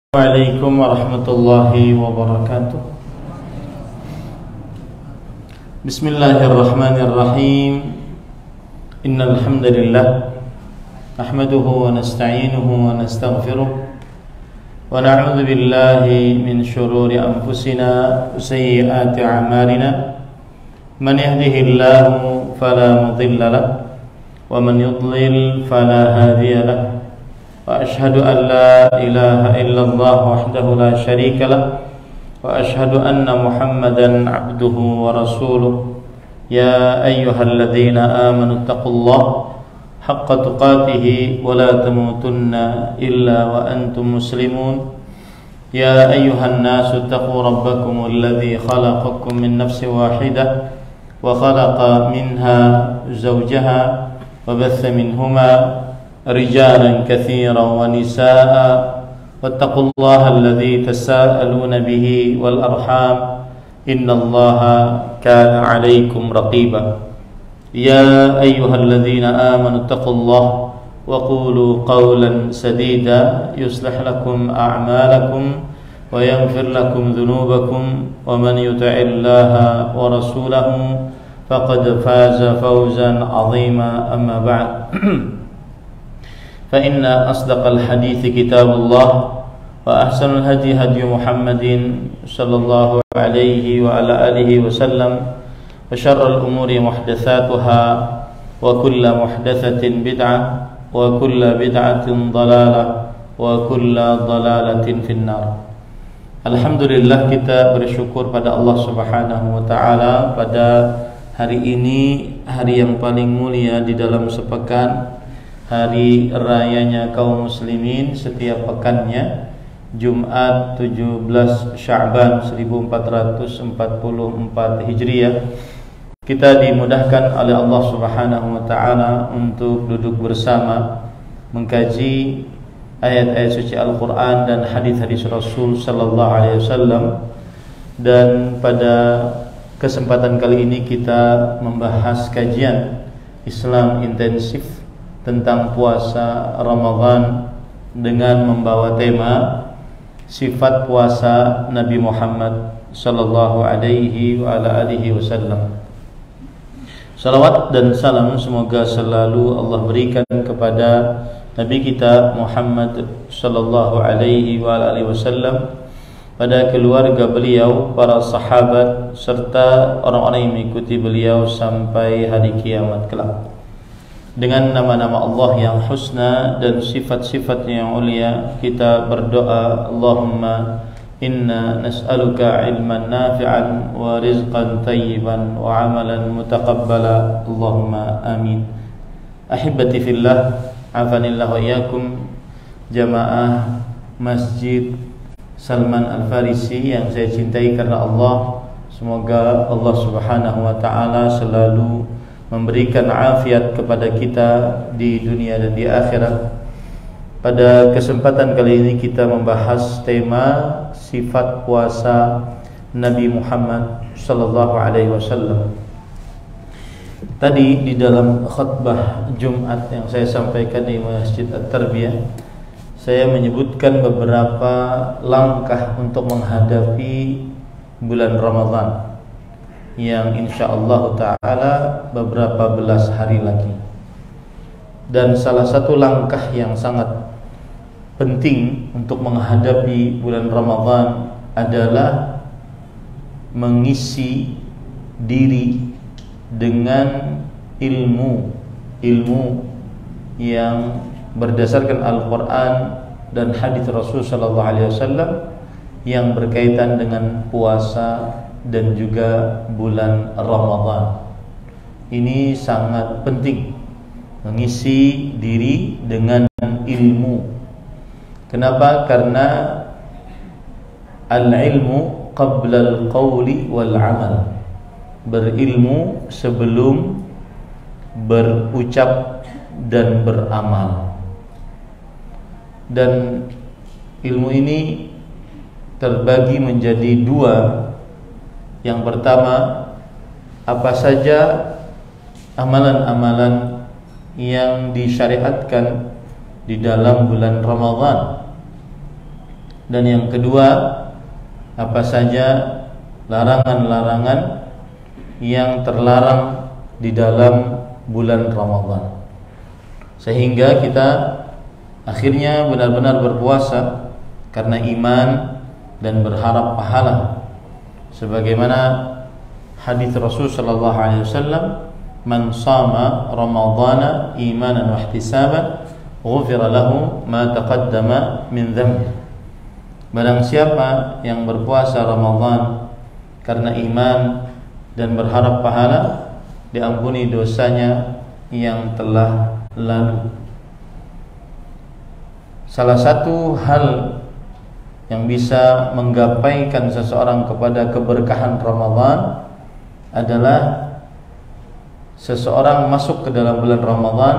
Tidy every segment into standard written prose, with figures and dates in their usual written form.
Assalamualaikum warahmatullahi wabarakatuh. Bismillahirrahmanirrahim. Innal hamdalillah nahmaduhu wa nasta'inuhu wa nastaghfiruh wa na'udzu billahi min shururi anfusina wa sayyiati a'malina. Man yahdihillahu fala mudilla lahu wa man yudlil fala hadiya lahu. وأشهد أن لا إله إلا الله وحده لا شريك له وأشهد أن محمدا عبده ورسوله يا أيها الذين آمنوا اتقوا الله حق تقاته ولا تموتن إلا وأنتم مسلمون يا أيها الناس اتقوا ربكم الذي خلقكم من نفس واحدة وخلق منها زوجها وبث منهما رجالا كثيرا ونساء واتقوا الله الذي تساءلون به والأرحام إن الله كان عليكم رقيبا يا أيها الذين آمنوا اتقوا الله وقولوا قولا سديدا يصلح لكم أعمالكم ويغفر لكم ذنوبكم ومن يطع الله ورسوله فقد فاز فوزا عظيما أما بعد فإن أصدق الحديث كتاب الله وأحسن الهدي هدي محمد صلى الله عليه وعلى آله وسلم وشر الأمور محدثاتها وكل محدثة بدعة وكل بدعة ضلالة وكل ضلالة في النار. Alhamdulillah, kita bersyukur pada Allah Subhanahu wa taala pada hari ini, hari yang paling mulia di dalam sepekan, hari rayanya kaum muslimin setiap pekannya, Jumat 17 Sya'ban 1444 Hijriah. Kita dimudahkan oleh Allah Subhanahu wa taala untuk duduk bersama mengkaji ayat-ayat suci Al-Qur'an dan hadis-hadis Rasul sallallahu alaihi wasallam. Dan pada kesempatan kali ini kita membahas kajian Islam intensif tentang puasa Ramadan dengan membawa tema sifat puasa Nabi Muhammad sallallahu alaihi wa ala alihi wasallam. Salawat dan salam semoga selalu Allah berikan kepada Nabi kita Muhammad sallallahu alaihi wa ala alihi wasallam, pada keluarga beliau, para sahabat serta orang-orang yang mengikuti beliau sampai hari kiamat kelak. Dengan nama-nama Allah yang husna dan sifat-sifatnya yang mulia, kita berdoa, Allahumma inna nas'aluka ilman nafi'an wa rizqan tayyiban wa amalan mutaqabbala, Allahumma amin. Ahibati fillah, afanillah wa iyyakum, jamaah Masjid Salman Al-Farisi yang saya cintai karena Allah. Semoga Allah Subhanahu wa taala selalu memberikan afiat kepada kita di dunia dan di akhirat. Pada kesempatan kali ini kita membahas tema sifat puasa Nabi Muhammad sallallahu alaihi wasallam. Tadi di dalam khutbah Jumat yang saya sampaikan di Masjid At-Tarbiyah, saya menyebutkan beberapa langkah untuk menghadapi bulan Ramadan yang insyaallah ta'ala beberapa belas hari lagi. Dan salah satu langkah yang sangat penting untuk menghadapi bulan Ramadan adalah mengisi diri dengan ilmu yang berdasarkan Al-Quran dan hadis Rasul sallallahu alaihi wasallam yang berkaitan dengan puasa dan juga bulan Ramadan. Ini sangat penting, mengisi diri dengan ilmu. Kenapa? Karena al-ilmu qabla al-qawli wal-amal. Berilmu sebelum berucap dan beramal. Dan ilmu ini terbagi menjadi dua. Yang pertama, apa saja amalan-amalan yang disyariatkan di dalam bulan Ramadan. Dan yang kedua, apa saja larangan-larangan yang terlarang di dalam bulan Ramadan, sehingga kita akhirnya benar-benar berpuasa karena iman dan berharap pahala, sebagaimana hadis Rasul sallallahu alaihi wasallam, "Man shama Ramadhana imanan wa ihtisaban, ghufira lahu ma taqaddama min dhanbi." Barang siapa yang berpuasa Ramadan karena iman dan berharap pahala, diampuni dosanya yang telah lalu. Salah satu hal yang bisa menggapaikan seseorang kepada keberkahan Ramadan adalah seseorang masuk ke dalam bulan Ramadan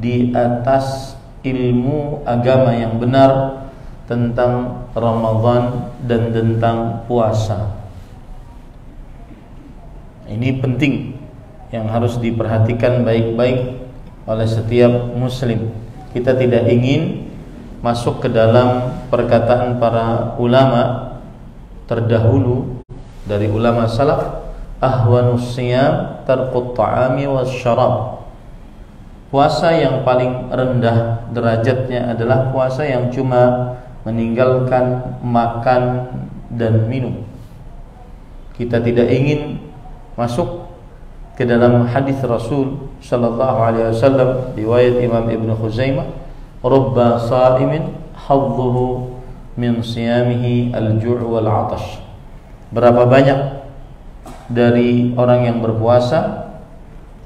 di atas ilmu agama yang benar tentang Ramadan dan tentang puasa. Ini penting yang harus diperhatikan baik-baik oleh setiap muslim. Kita tidak ingin masuk ke dalam perkataan para ulama terdahulu dari ulama salaf, ahwanus siyam tarkut ta'ami wasyarab. Puasa yang paling rendah derajatnya adalah puasa yang cuma meninggalkan makan dan minum. Kita tidak ingin masuk ke dalam hadis Rasul sallallahu alaihi wasallam riwayat Imam Ibnu Khuzaimah, rubba sa'imin hadduhu min siyamihi al-ju' wal 'atash. Berapa banyak dari orang yang berpuasa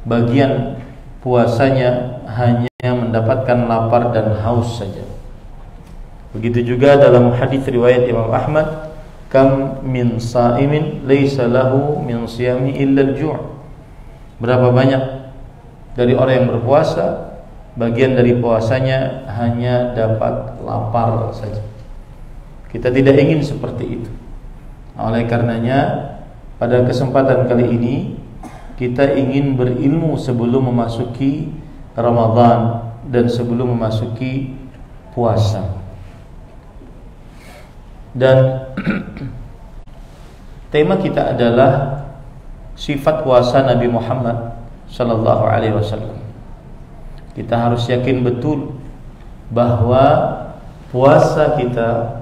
bagian puasanya hanya mendapatkan lapar dan haus saja. Begitu juga dalam hadis riwayat Imam Ahmad, kam min sa'imin laisa lahu min siyami illa al-ju'. Berapa banyak dari orang yang berpuasa bagian dari puasanya hanya dapat lapar saja. Kita tidak ingin seperti itu. Oleh karenanya pada kesempatan kali ini kita ingin berilmu sebelum memasuki Ramadan dan sebelum memasuki puasa. Dan tema kita adalah sifat puasa Nabi Muhammad sallallahu alaihi wasallam. Kita harus yakin betul bahwa puasa kita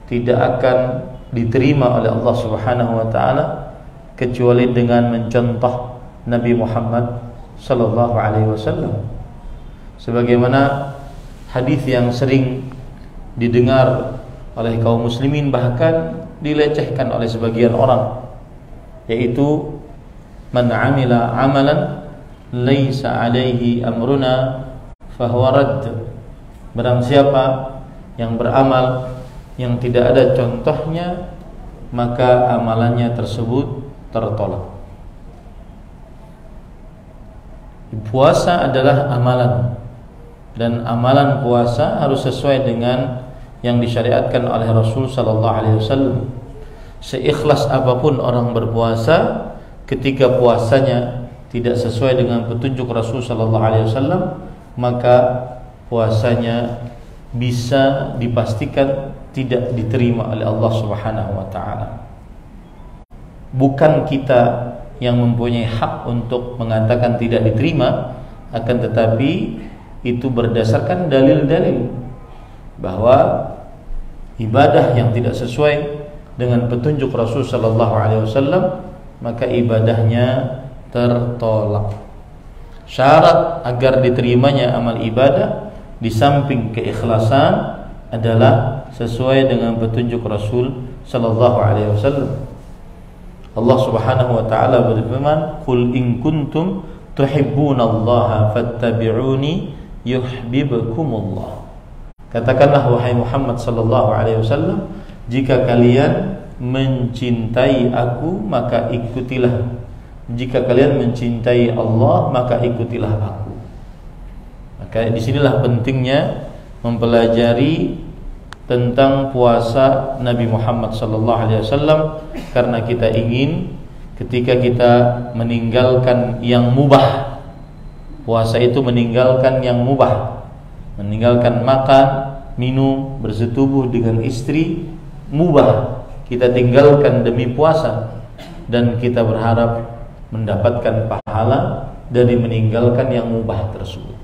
tidak akan diterima oleh Allah Subhanahu wa taala kecuali dengan mencontoh Nabi Muhammad sallallahu alaihi wasallam. Sebagaimana hadis yang sering didengar oleh kaum muslimin, bahkan dilecehkan oleh sebagian orang, yaitu man 'amila 'amalan laisa 'alaihi amruna fahuwa radd. Barang siapa yang beramal yang tidak ada contohnya, maka amalannya tersebut tertolak. Puasa adalah amalan, dan amalan puasa harus sesuai dengan yang disyariatkan oleh Rasul sallallahu alaihi wasallam. Seikhlas apapun orang berpuasa, ketika puasanya tidak sesuai dengan petunjuk Rasul sallallahu alaihi wasallam, maka puasanya bisa dipastikan tidak diterima oleh Allah Subhanahu wa taala. Bukan kita yang mempunyai hak untuk mengatakan tidak diterima, akan tetapi itu berdasarkan dalil-dalil bahwa ibadah yang tidak sesuai dengan petunjuk Rasul sallallahu alaihi wasallam, maka ibadahnya tertolak. Syarat agar diterimanya amal ibadah di samping keikhlasan adalah sesuai dengan petunjuk Rasul sallallahu alaihi wasallam. Allah Subhanahu wa taala berfirman, "Qul in kuntum tuhibbunallaha fattabi'uni yuhibbukumullah." Katakanlah wahai Muhammad sallallahu alaihi wasallam, jika kalian mencintai aku maka ikutilah. Jika kalian mencintai Allah maka ikutilah aku. Maka disinilah pentingnya mempelajari tentang puasa Nabi Muhammad sallallahu alaihi wasallam, karena kita ingin ketika kita meninggalkan yang mubah, puasa itu meninggalkan yang mubah, meninggalkan makan, minum, bersetubuh dengan istri mubah, kita tinggalkan demi puasa, dan kita berharap mendapatkan pahala dari meninggalkan yang mubah tersebut.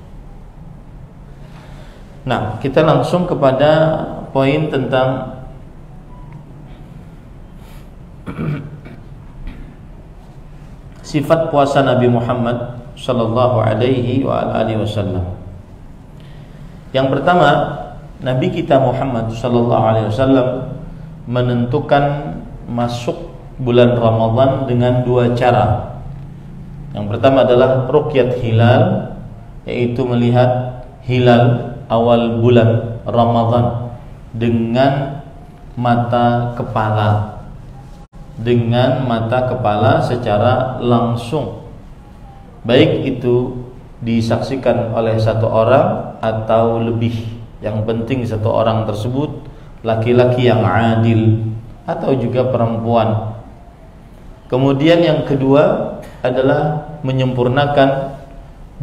Nah, kita langsung kepada poin tentang sifat puasa Nabi Muhammad sallallahu alaihi wasallam. Yang pertama, Nabi kita Muhammad sallallahu alaihi wasallam menentukan masuk bulan Ramadan dengan dua cara. Yang pertama adalah ruqyat hilal, yaitu melihat hilal awal bulan Ramadan dengan mata kepala, secara langsung, baik itu disaksikan oleh satu orang atau lebih. Yang penting satu orang tersebut laki-laki yang adil atau juga perempuan. Kemudian yang kedua adalah menyempurnakan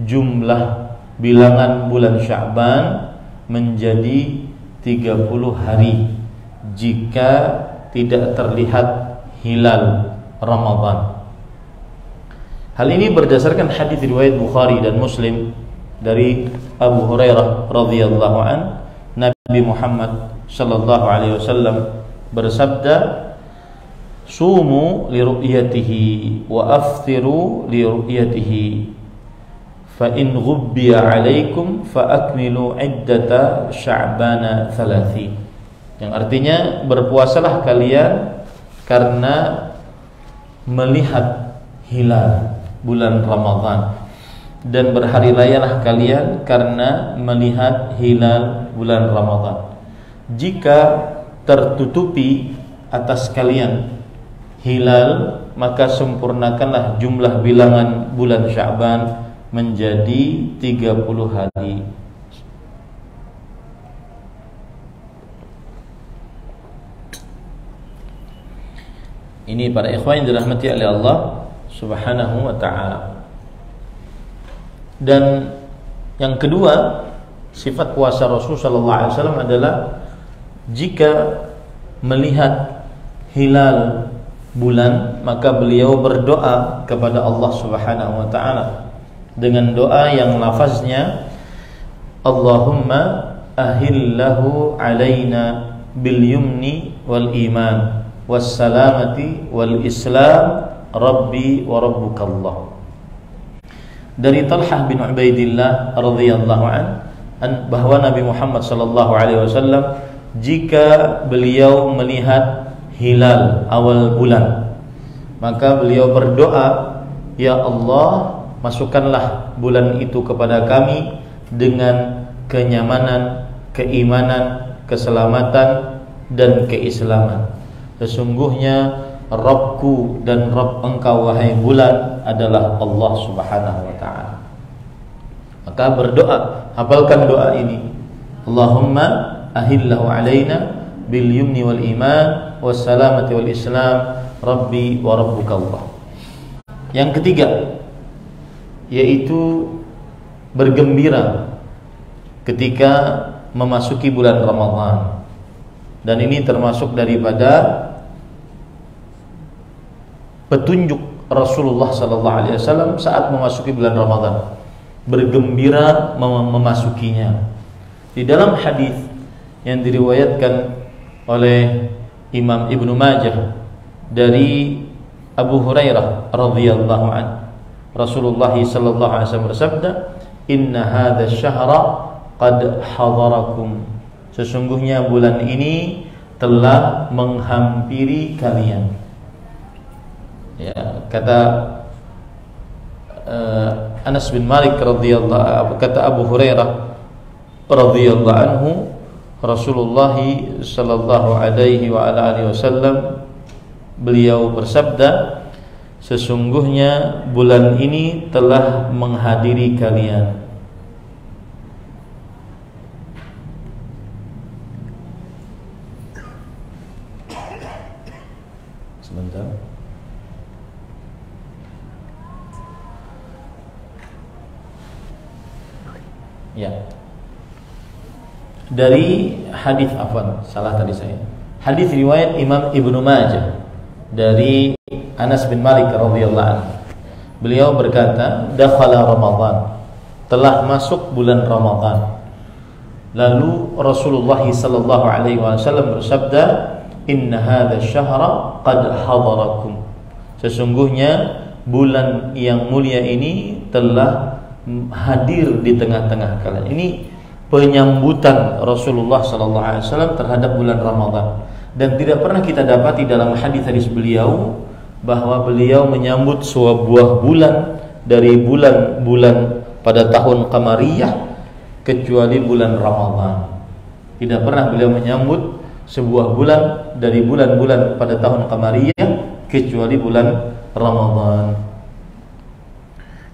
jumlah bilangan bulan Sya'ban menjadi 30 hari jika tidak terlihat hilal Ramadan. Hal ini berdasarkan hadis riwayat Bukhari dan Muslim dari Abu Hurairah radhiyallahu an, Nabi Muhammad sallallahu alaihi wasallam bersabda, "Sumu li ru'yatihi wa aftiru li ru'yatihi, fa in ghubbiya 'alaikum fa akmilu 'iddata Sya'bana 30." Yang artinya, berpuasalah kalian karena melihat hilal bulan Ramadan, dan berhari rayalah kalian karena melihat hilal bulan Ramadan. Jika tertutupi atas kalian hilal, maka sempurnakanlah jumlah bilangan bulan Sya'ban menjadi 30 hari. Ini para ikhwan yang dirahmati oleh Allah Subhanahu wa ta'ala. Dan yang kedua, sifat puasa Rasul sallallahu alaihi wasallam adalah jika melihat hilal bulan, maka beliau berdoa kepada Allah Subhanahu wa ta'ala dengan doa yang lafaznya Allahumma ahillahu alaina bil yumni wal iman was salamati wal islam rabbi wa rabbukallah. Dari Talhah bin Ubaidillah radhiyallahu an bahwa Nabi Muhammad sallallahu alaihi wasallam jika beliau melihat hilal awal bulan, maka beliau berdoa, ya Allah, masukkanlah bulan itu kepada kami dengan kenyamanan, keimanan, keselamatan, dan keislaman. Sesungguhnya Rabbku dan Rabb engkau wahai bulan adalah Allah Subhanahu wa ta'ala. Maka berdoa, hafalkan doa ini, Allahumma ahillahu alaina bil yumni wal iman was salamati wal islam rabbi wa rabbukallah. Yang ketiga, yaitu bergembira ketika memasuki bulan Ramadan. Dan ini termasuk daripada petunjuk Rasulullah sallallahu alaihi wasallam saat memasuki bulan Ramadan, bergembira memasukinya. Di dalam hadis yang diriwayatkan oleh Imam Ibnu Majah dari Abu Hurairah radhiyallahu anhu, Rasulullah sallallahu alaihi wasallam bersabda, "Inna hadzal syahra qad hadarakum." Sesungguhnya bulan ini telah menghampiri kalian. Ya, kata Anas bin Malik radhiyallahu, kata Abu Hurairah radhiyallahu anhu, Rasulullah sallallahu alaihi wa ala alihi wasallam beliau bersabda, sesungguhnya bulan ini telah menghadiri kalian. Sebentar. Ya. dari hadis salah tadi saya. Hadis riwayat Imam Ibnu Majah dari Anas bin Malik radhiyallahu anhu. Beliau berkata, "Dakhala Ramadan." Telah masuk bulan Ramadan. Lalu Rasulullah sallallahu alaihi wasallam bersabda, "Inna hadzal syahra qad hadarakum." Sesungguhnya bulan yang mulia ini telah hadir di tengah-tengah kalian. Ini penyambutan Rasulullah sallallahu alaihi wasallam terhadap bulan Ramadan. Dan tidak pernah kita dapati dalam hadis-hadis beliau bahwa beliau menyambut sebuah bulan dari bulan-bulan pada tahun Qamariyah kecuali bulan Ramadan. Tidak pernah beliau menyambut sebuah bulan dari bulan-bulan pada tahun Qamariyah kecuali bulan Ramadan.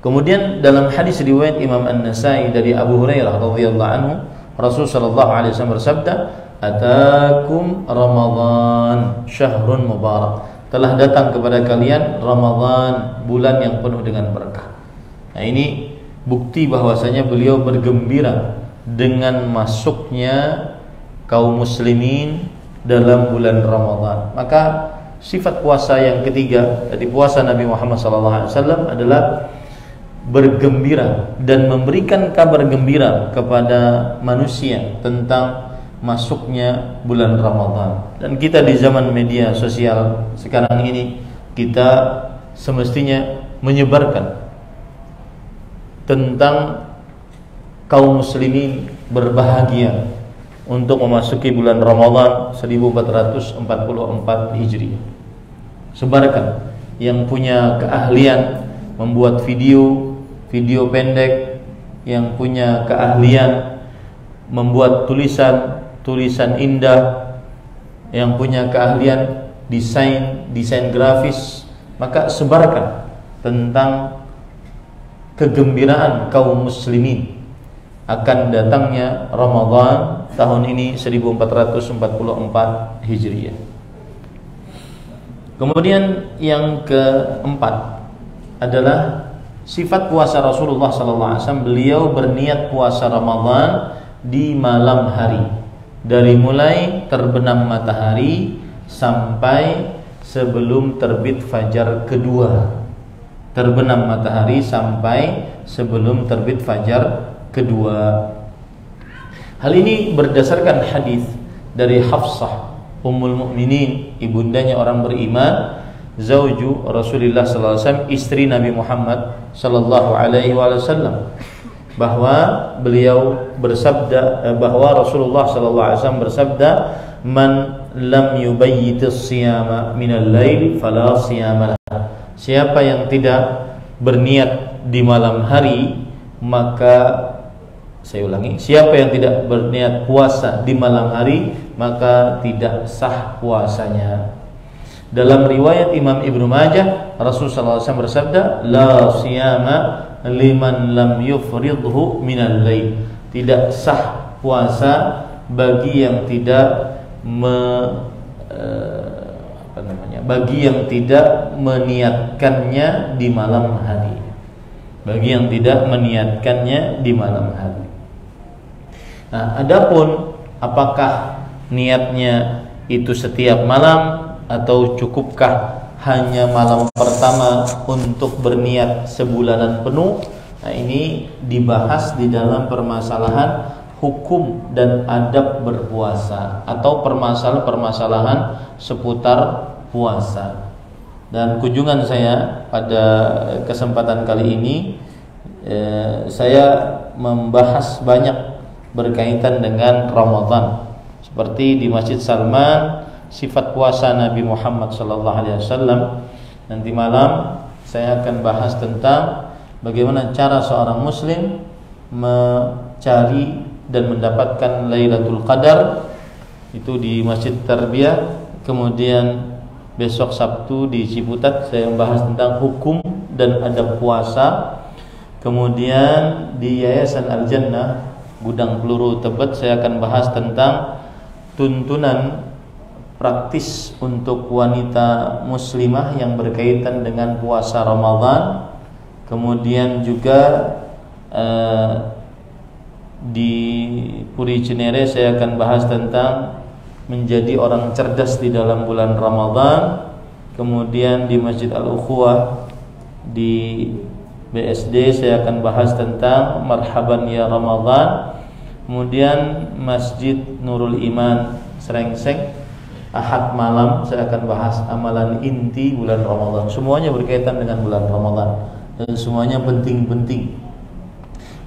Kemudian dalam hadis riwayat Imam An-Nasai dari Abu Hurairah radhiyallahu anhu, Rasul sallallahu alaihi wasallam bersabda, "Atakum Ramadan syahrun mubarak." Telah datang kepada kalian Ramadan, bulan yang penuh dengan berkah. Nah, ini bukti bahwasanya beliau bergembira dengan masuknya kaum muslimin dalam bulan Ramadan. Maka sifat puasa yang ketiga dari puasa Nabi Muhammad SAW adalah bergembira dan memberikan kabar gembira kepada manusia tentang masuknya bulan Ramadan. Dan kita di zaman media sosial sekarang ini, kita semestinya menyebarkan tentang kaum muslimin berbahagia untuk memasuki bulan Ramadan 1444 Hijriah. Sebarkan yang punya keahlian membuat video pendek, yang punya keahlian membuat tulisan indah, yang punya keahlian desain grafis, maka sebarkan tentang kegembiraan kaum muslimin akan datangnya Ramadan tahun ini 1444 Hijriah. Kemudian yang keempat adalah sifat puasa Rasulullah SAW. Beliau berniat puasa Ramadan di malam hari, dari mulai terbenam matahari sampai sebelum terbit fajar kedua. Terbenam matahari sampai sebelum terbit fajar kedua. Hal ini berdasarkan hadis dari Hafsah Ummul Mukminin, ibundanya orang beriman, zauju Rasulullah sallallahu alaihi wasallam, istri Nabi Muhammad sallallahu alaihi wasallam, bahwa beliau bersabda, bahwa Rasulullah sallallahu alaihi wasallam bersabda, "Man lam yubayyitis siyama minal lail fala siyama lahu." Siapa yang tidak berniat di malam hari, maka saya ulangi, siapa yang tidak berniat puasa di malam hari, maka tidak sah puasanya. Dalam riwayat Imam Ibnu Majah, Rasulullah SAW bersabda, "La siyama liman lam yufridhu minal lail." Tidak sah puasa bagi yang tidak bagi yang tidak meniatkannya di malam hari. Bagi yang tidak meniatkannya di malam hari. Nah, adapun apakah niatnya itu setiap malam atau cukupkah hanya malam pertama untuk berniat sebulanan penuh? Nah, ini dibahas di dalam permasalahan hukum dan adab berpuasa atau permasalahan seputar puasa. Dan kunjungan saya pada kesempatan kali ini, saya membahas banyak berkaitan dengan Ramadan, seperti di Masjid Salman, sifat puasa Nabi Muhammad SAW. Nanti malam saya akan bahas tentang bagaimana cara seorang muslim mencari dan mendapatkan Lailatul Qadar, itu di Masjid Tarbiyah. Kemudian besok Sabtu di Ciputat saya membahas tentang hukum dan adab puasa. Kemudian di Yayasan Al-Jannah Gudang Peluru Tebet saya akan bahas tentang tuntunan praktis untuk wanita muslimah yang berkaitan dengan puasa Ramadan. Kemudian juga Di Puri Cinere saya akan bahas tentang menjadi orang cerdas di dalam bulan Ramadan. Kemudian di Masjid Al-Ukhuwah di BSD saya akan bahas tentang Marhaban ya Ramadan. Kemudian Masjid Nurul Iman Serengseng Ahad malam saya akan bahas amalan inti bulan Ramadan. Semuanya berkaitan dengan bulan Ramadan dan semuanya penting-penting.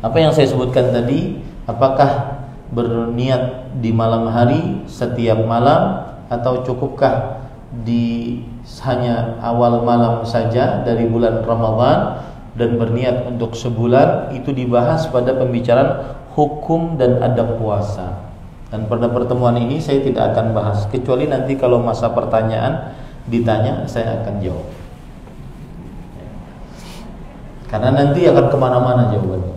Apa yang saya sebutkan tadi, apakah berniat di malam hari setiap malam atau cukupkah di hanya awal malam saja dari bulan Ramadan dan berniat untuk sebulan? Itu dibahas pada pembicaraan hukum dan adab puasa. Dan pada pertemuan ini saya tidak akan bahas, kecuali nanti kalau masa pertanyaan ditanya saya akan jawab. Karena nanti akan kemana-mana jawabannya.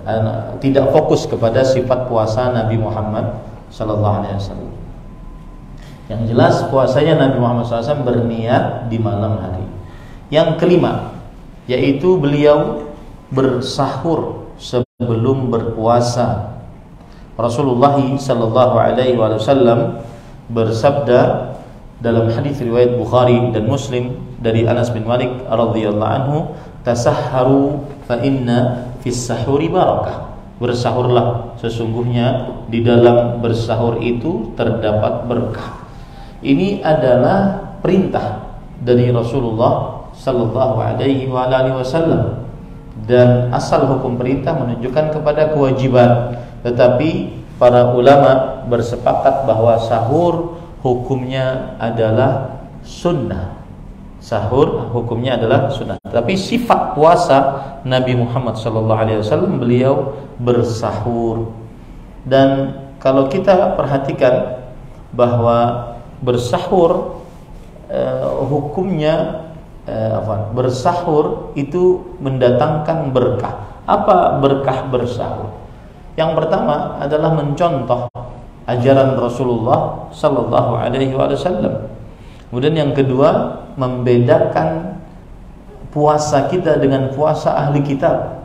Tidak fokus kepada sifat puasa Nabi Muhammad SAW. Yang jelas puasanya Nabi Muhammad SAW berniat di malam hari. Yang kelima, yaitu beliau bersahur sebelum berpuasa. Rasulullah SAW bersabda dalam hadis riwayat Bukhari dan Muslim dari Anas bin Malik radhiyallahu anhu, tasahharu fa inna fis sahuri barakah. Bersahurlah, sesungguhnya di dalam bersahur itu terdapat berkah. Ini adalah perintah dari Rasulullah sallallahu alaihi wasallam, dan asal hukum perintah menunjukkan kepada kewajiban. Tetapi para ulama bersepakat bahwa sahur hukumnya adalah sunnah. Sahur hukumnya adalah sunnah. Tapi sifat puasa Nabi Muhammad SAW beliau bersahur. Dan kalau kita perhatikan bahwa bersahur hukumnya bersahur itu mendatangkan berkah. Apa berkah bersahur? Yang pertama adalah mencontoh ajaran Rasulullah SAW. Kemudian yang kedua, membedakan puasa kita dengan puasa ahli kitab.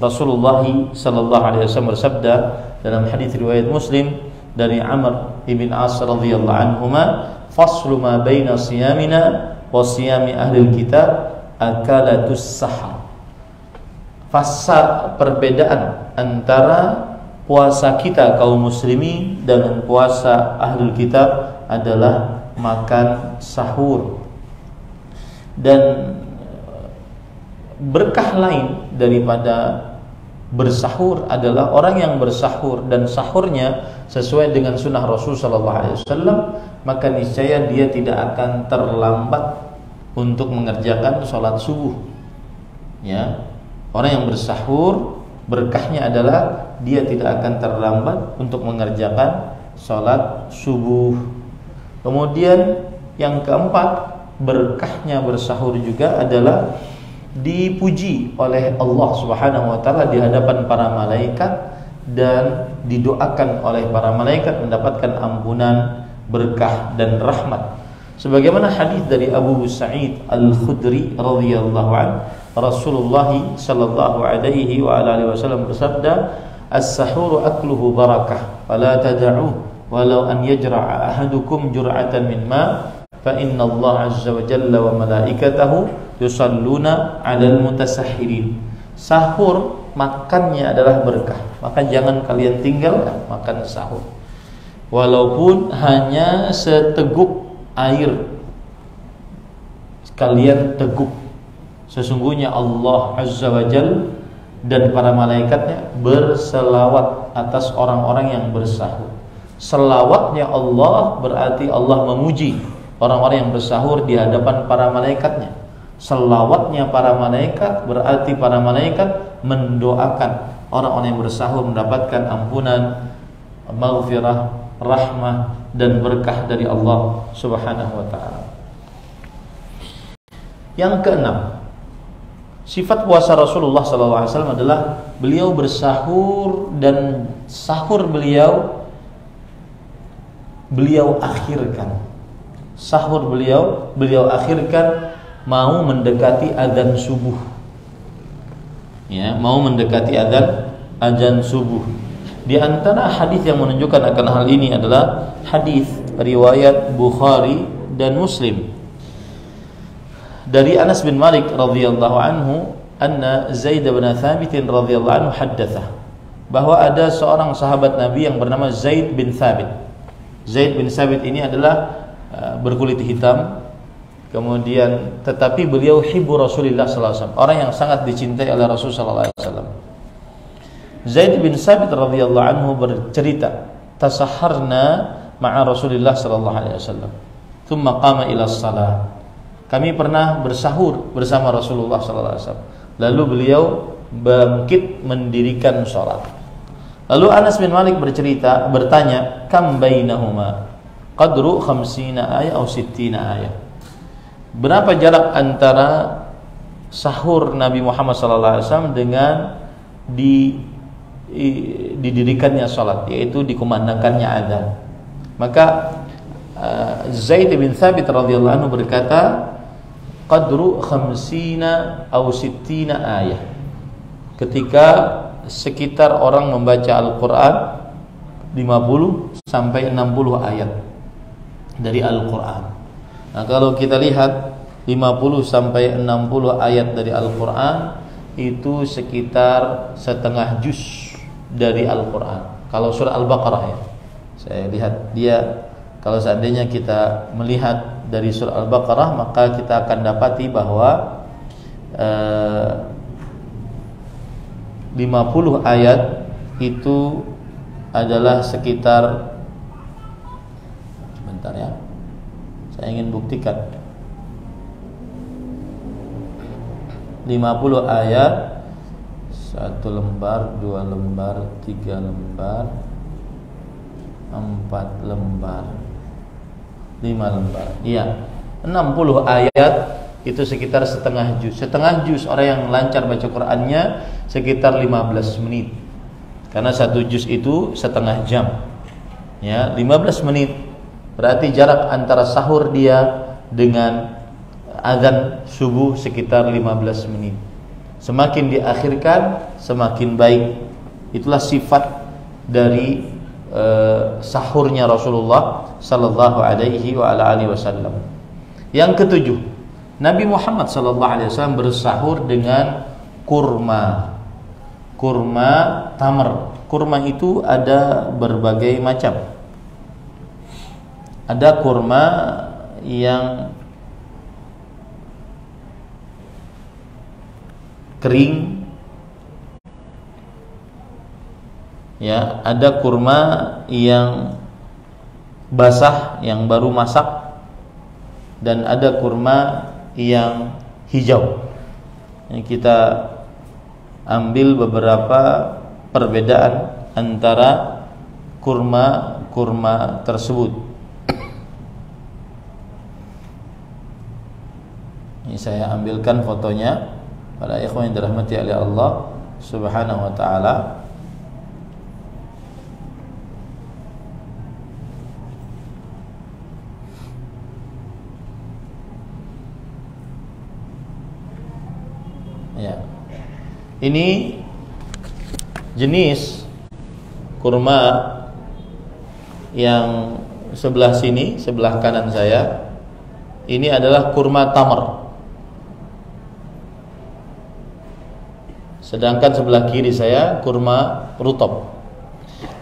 Rasulullah SAW bersabda dalam hadis riwayat Muslim dari Amr ibn As radhiyallahu anhuma, faslu ma baina siyamina wa siyami ahli kitab akalatus sahar. Fasa perbedaan antara puasa kita kaum muslimin dengan puasa ahli kitab adalah makan sahur. Dan berkah lain daripada bersahur adalah orang yang bersahur dan sahurnya sesuai dengan sunnah Rasul SAW, maka niscaya dia tidak akan terlambat untuk mengerjakan sholat subuh. Ya, orang yang bersahur berkahnya adalah dia tidak akan terlambat untuk mengerjakan sholat subuh. Kemudian yang keempat, berkahnya bersahur juga adalah dipuji oleh Allah Subhanahu wa taala di hadapan para malaikat dan didoakan oleh para malaikat mendapatkan ampunan, berkah dan rahmat. Sebagaimana hadis dari Abu Sa'id Al-Khudri radhiyallahu anhu, Rasulullah sallallahu alaihi wa alihi wasallam bersabda, "As-sahuru akluhu barakah, fala tad'u walau an yajra'a ahadukum jur'atan min ma, fa inna Allah azza wa jalla wa malaikatahu yusalluna 'alal mutasahhirin." Sahur makannya adalah berkah, maka jangan kalian tinggalkan makan sahur, walaupun hanya seteguk air kalian teguk. Sesungguhnya Allah azza wa jalla dan para malaikatnya berselawat atas orang-orang yang bersahur. Selawatnya Allah berarti Allah memuji orang-orang yang bersahur di hadapan para malaikatnya. Selawatnya para malaikat berarti para malaikat mendoakan orang-orang yang bersahur mendapatkan ampunan, maghfirah, rahmah dan berkah dari Allah Subhanahu wa taala. Yang keenam, sifat puasa Rasulullah SAW adalah beliau bersahur dan sahur beliau akhirkan. Sahur beliau akhirkan mau mendekati azan subuh. Ya, mau mendekati azan subuh. Di antara hadis yang menunjukkan akan hal ini adalah hadis riwayat Bukhari dan Muslim dari Anas bin Malik radhiyallahu anhu, anna Zaid bin Thabit radhiyallahu anhu haddatsa, bahwa ada seorang sahabat Nabi yang bernama Zaid bin Thabit. Zaid bin Thabit ini adalah berkulit hitam, kemudian tetapi beliau hibbu Rasulullah sallallahu alaihi wasallam, orang yang sangat dicintai oleh Rasul sallallahu alaihi wasallam. Zaid bin Thabit radhiyallahu anhu bercerita, tasahharna ma'a Rasulillah sallallahu alaihi wasallam, thumma qama ila shalah. Kami pernah bersahur bersama Rasulullah sallallahu alaihi wasallam, lalu beliau bangkit mendirikan salat. Lalu Anas bin Malik bertanya, kam bainahuma qadru 50 ayat atau 60 ayat. Berapa jarak antara sahur Nabi Muhammad sallallahu alaihi wasallam dengan didirikannya salat, yaitu dikumandangkannya azan. Maka Zaid bin Thabit radhiyallahu anhu berkata, qadru 50 atau 60 ayat. Ketika sekitar orang membaca Al-Qur'an 50 sampai 60 ayat dari Al-Qur'an. Nah, kalau kita lihat 50 sampai 60 ayat dari Al-Qur'an itu sekitar setengah juz dari Al-Quran. Kalau surah Al-Baqarah ya, saya lihat dia, kalau seandainya kita melihat dari surah Al-Baqarah, maka kita akan dapati bahwa 50 ayat itu adalah sekitar, sebentar ya, saya ingin buktikan, 50 ayat, 1 lembar, 2 lembar, 3 lembar, 4 lembar, 5 lembar. Iya, 60 ayat itu sekitar setengah juz. Setengah juz, orang yang lancar baca Qur'annya sekitar 15 menit. Karena 1 juz itu setengah jam. Ya, 15 menit. Berarti jarak antara sahur dia dengan azan subuh sekitar 15 menit. Semakin diakhirkan semakin baik. Itulah sifat dari sahurnya Rasulullah sallallahu alaihi wa ala alihi wasallam. Yang ketujuh, Nabi Muhammad sallallahu alaihi wasallam bersahur dengan kurma. Kurma tamar. Kurma itu ada berbagai macam. Ada kurma yang kering, ya, ada kurma yang basah yang baru masak, dan ada kurma yang hijau. Yang kita ambil beberapa perbedaan antara kurma tersebut. Ini saya ambilkan fotonya para ikhwan yang dirahmati oleh Allah Subhanahu wa taala. Ya. Ini jenis kurma yang sebelah sini, sebelah kanan saya. Ini adalah kurma tamar. Sedangkan sebelah kiri saya kurma rutab.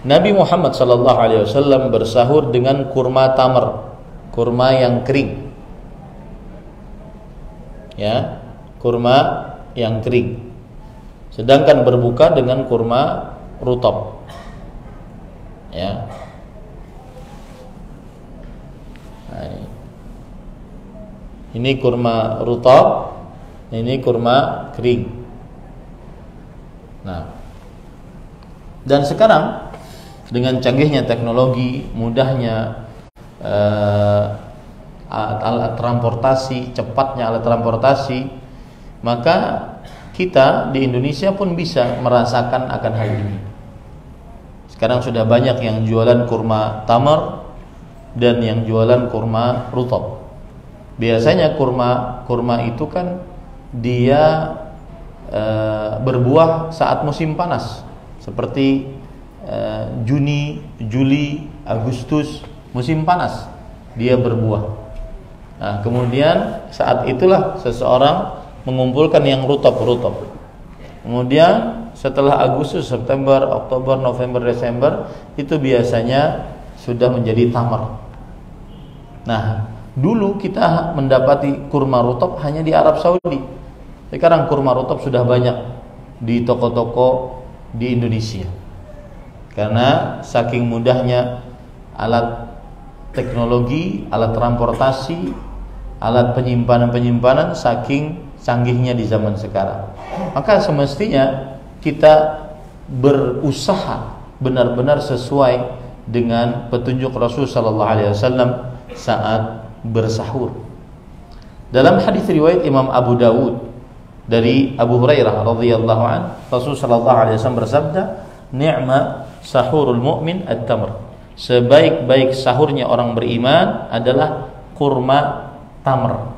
Nabi Muhammad sallallahu alaihi wasallam bersahur dengan kurma tamar, kurma yang kering. Ya, kurma yang kering. Sedangkan berbuka dengan kurma rutab. Ya. Nah, ini kurma rutab, ini kurma kering. Nah, dan sekarang dengan canggihnya teknologi, mudahnya alat transportasi, cepatnya alat transportasi, maka kita di Indonesia pun bisa merasakan akan hal ini. Sekarang sudah banyak yang jualan kurma tamar dan yang jualan kurma rutab. Biasanya kurma itu kan dia berbuah saat musim panas, seperti Juni, Juli, Agustus, musim panas dia berbuah. Nah, kemudian saat itulah seseorang mengumpulkan yang rutop-rutop. Kemudian setelah Agustus, September, Oktober, November, Desember itu biasanya sudah menjadi tamar. Nah, dulu kita mendapati kurma rutop hanya di Arab Saudi. Sekarang kurma rutop sudah banyak di toko-toko di Indonesia. Karena saking mudahnya alat teknologi, alat transportasi, alat penyimpanan, saking canggihnya di zaman sekarang. Maka semestinya kita berusaha benar-benar sesuai dengan petunjuk Rasul sallallahu alaihi wasallam saat bersahur. Dalam hadis riwayat Imam Abu Dawud dari Abu Hurairah radhiyallahu an, Rasul sallallahu alaihi wasallam bersabda, "Ni'ma sahurul mu'min at-tamr." Sebaik-baik sahurnya orang beriman adalah kurma tamr.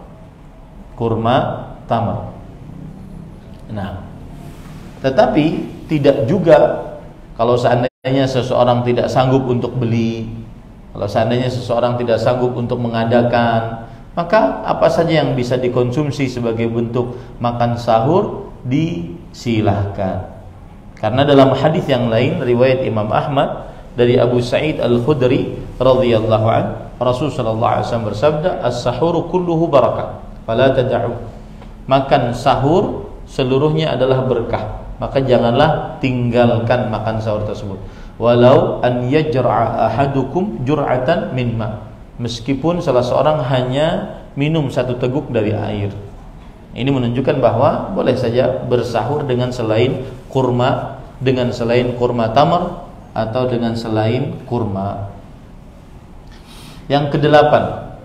Kurma tamr. Nah, tetapi tidak juga kalau seandainya seseorang tidak sanggup untuk beli, kalau seandainya seseorang tidak sanggup untuk mengadakan, maka apa saja yang bisa dikonsumsi sebagai bentuk makan sahur disilahkan. Karena dalam hadis yang lain riwayat Imam Ahmad dari Abu Sa'id Al-Khudri radhiyallahu an, Rasul sallallahu alaihi wasallam bersabda, "As-sahuru kulluhu barakah, fala tad'u." Makan sahur seluruhnya adalah berkah, maka janganlah tinggalkan makan sahur tersebut. Walau an yajra'a ahadukum jur'atan min ma, meskipun salah seorang hanya minum satu teguk dari air. Ini menunjukkan bahwa boleh saja bersahur dengan selain kurma, dengan selain kurma tamar atau dengan selain kurma. Yang kedelapan,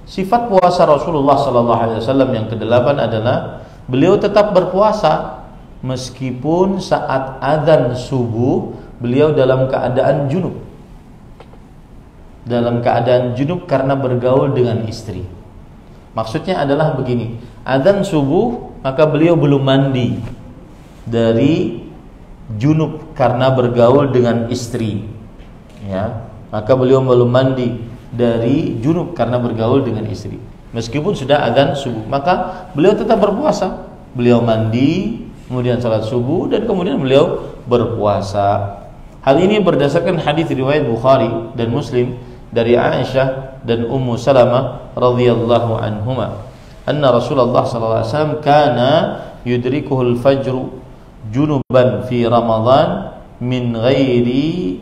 sifat puasa Rasulullah sallallahu alaihi wasallam yang kedelapan adalah beliau tetap berpuasa meskipun saat azan subuh beliau dalam keadaan junub. Dalam keadaan junub karena bergaul dengan istri. Maksudnya adalah begini, azan subuh maka beliau belum mandi dari junub karena bergaul dengan istri. Ya, maka beliau belum mandi dari junub karena bergaul dengan istri. Meskipun sudah azan subuh, maka beliau tetap berpuasa. Beliau mandi, kemudian salat subuh, dan kemudian beliau berpuasa. Hal ini berdasarkan hadis riwayat Bukhari dan Muslim dari Aisyah dan Ummu Salamah radhiyallahu anhuma, anna Rasulullah sallallahu alaihi wasallam kana yudrikuhul fajru junuban fi Ramadan min ghairi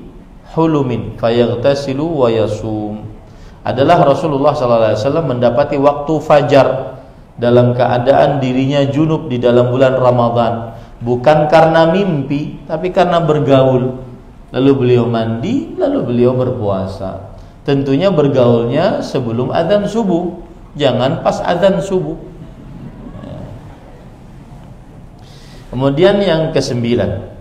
hulumin fayaghtasilu wa yasum. Adalah Rasulullah sallallahu alaihi wasallam mendapati waktu fajar dalam keadaan dirinya junub di dalam bulan Ramadan, bukan karena mimpi tapi karena bergaul. Lalu beliau mandi, lalu beliau berpuasa. Tentunya bergaulnya sebelum azan subuh, jangan pas azan subuh. Kemudian yang kesembilan,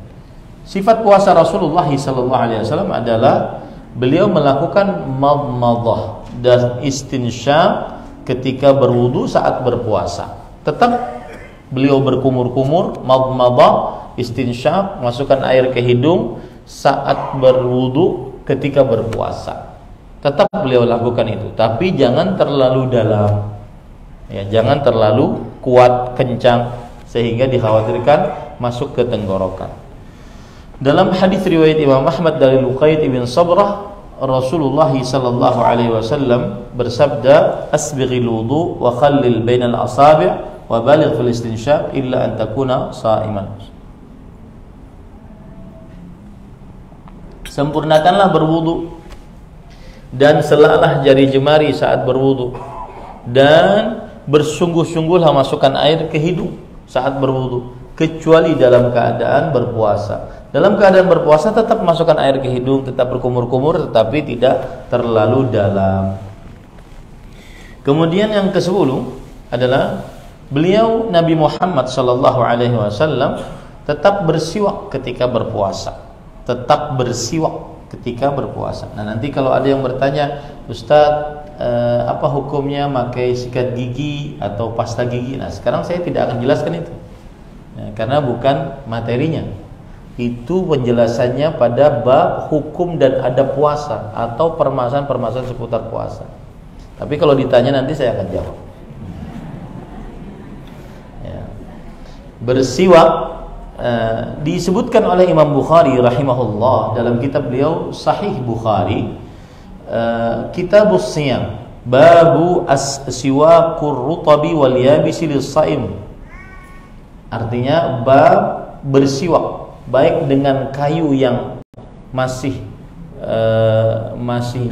sifat puasa Rasulullah SAW adalah beliau melakukan madmadah dan istinsyaq ketika berwudu saat berpuasa. Tetap beliau berkumur-kumur, madmadah, istinsyaq, masukkan air ke hidung saat berwudu ketika berpuasa. Tetap beliau lakukan itu, tapi jangan terlalu dalam. Ya, jangan terlalu kuat, kencang sehingga dikhawatirkan masuk ke tenggorokan. Dalam hadis riwayat Imam Ahmad dari Luqaid ibn Sabrah, Rasulullah sallallahu alaihi wasallam bersabda, "Asbighil wudu wa khallil bainal asabi' wa baligh fil istinsyaq illa an takuna sha'iman." Sempurnakanlah berwudu dan selalah jari jemari saat berwudu, dan bersungguh-sungguhlah masukkan air ke hidung saat berwudu, kecuali dalam keadaan berpuasa. Dalam keadaan berpuasa tetap masukkan air ke hidung, tetap berkumur-kumur, tetapi tidak terlalu dalam. Kemudian yang ke-10 adalah beliau Nabi Muhammad sallallahu alaihi wasallam tetap bersiwak ketika berpuasa. Tetap bersiwak ketika berpuasa. Nah, nanti kalau ada yang bertanya, Ustadz, apa hukumnya pakai sikat gigi atau pasta gigi? Nah, sekarang saya tidak akan jelaskan itu, karena bukan materinya. itu penjelasannya pada bab hukum dan adab puasa atau permasalahan-permasalahan seputar puasa. Tapi kalau ditanya nanti saya akan jawab. Ya. Bersiwak disebutkan oleh Imam Bukhari rahimahullah dalam kitab beliau Sahih Bukhari, Kitabus Siyam, babu as-siwakur rutabi wal yabisi lis-shaim. Artinya bab bersiwak baik dengan kayu yang masih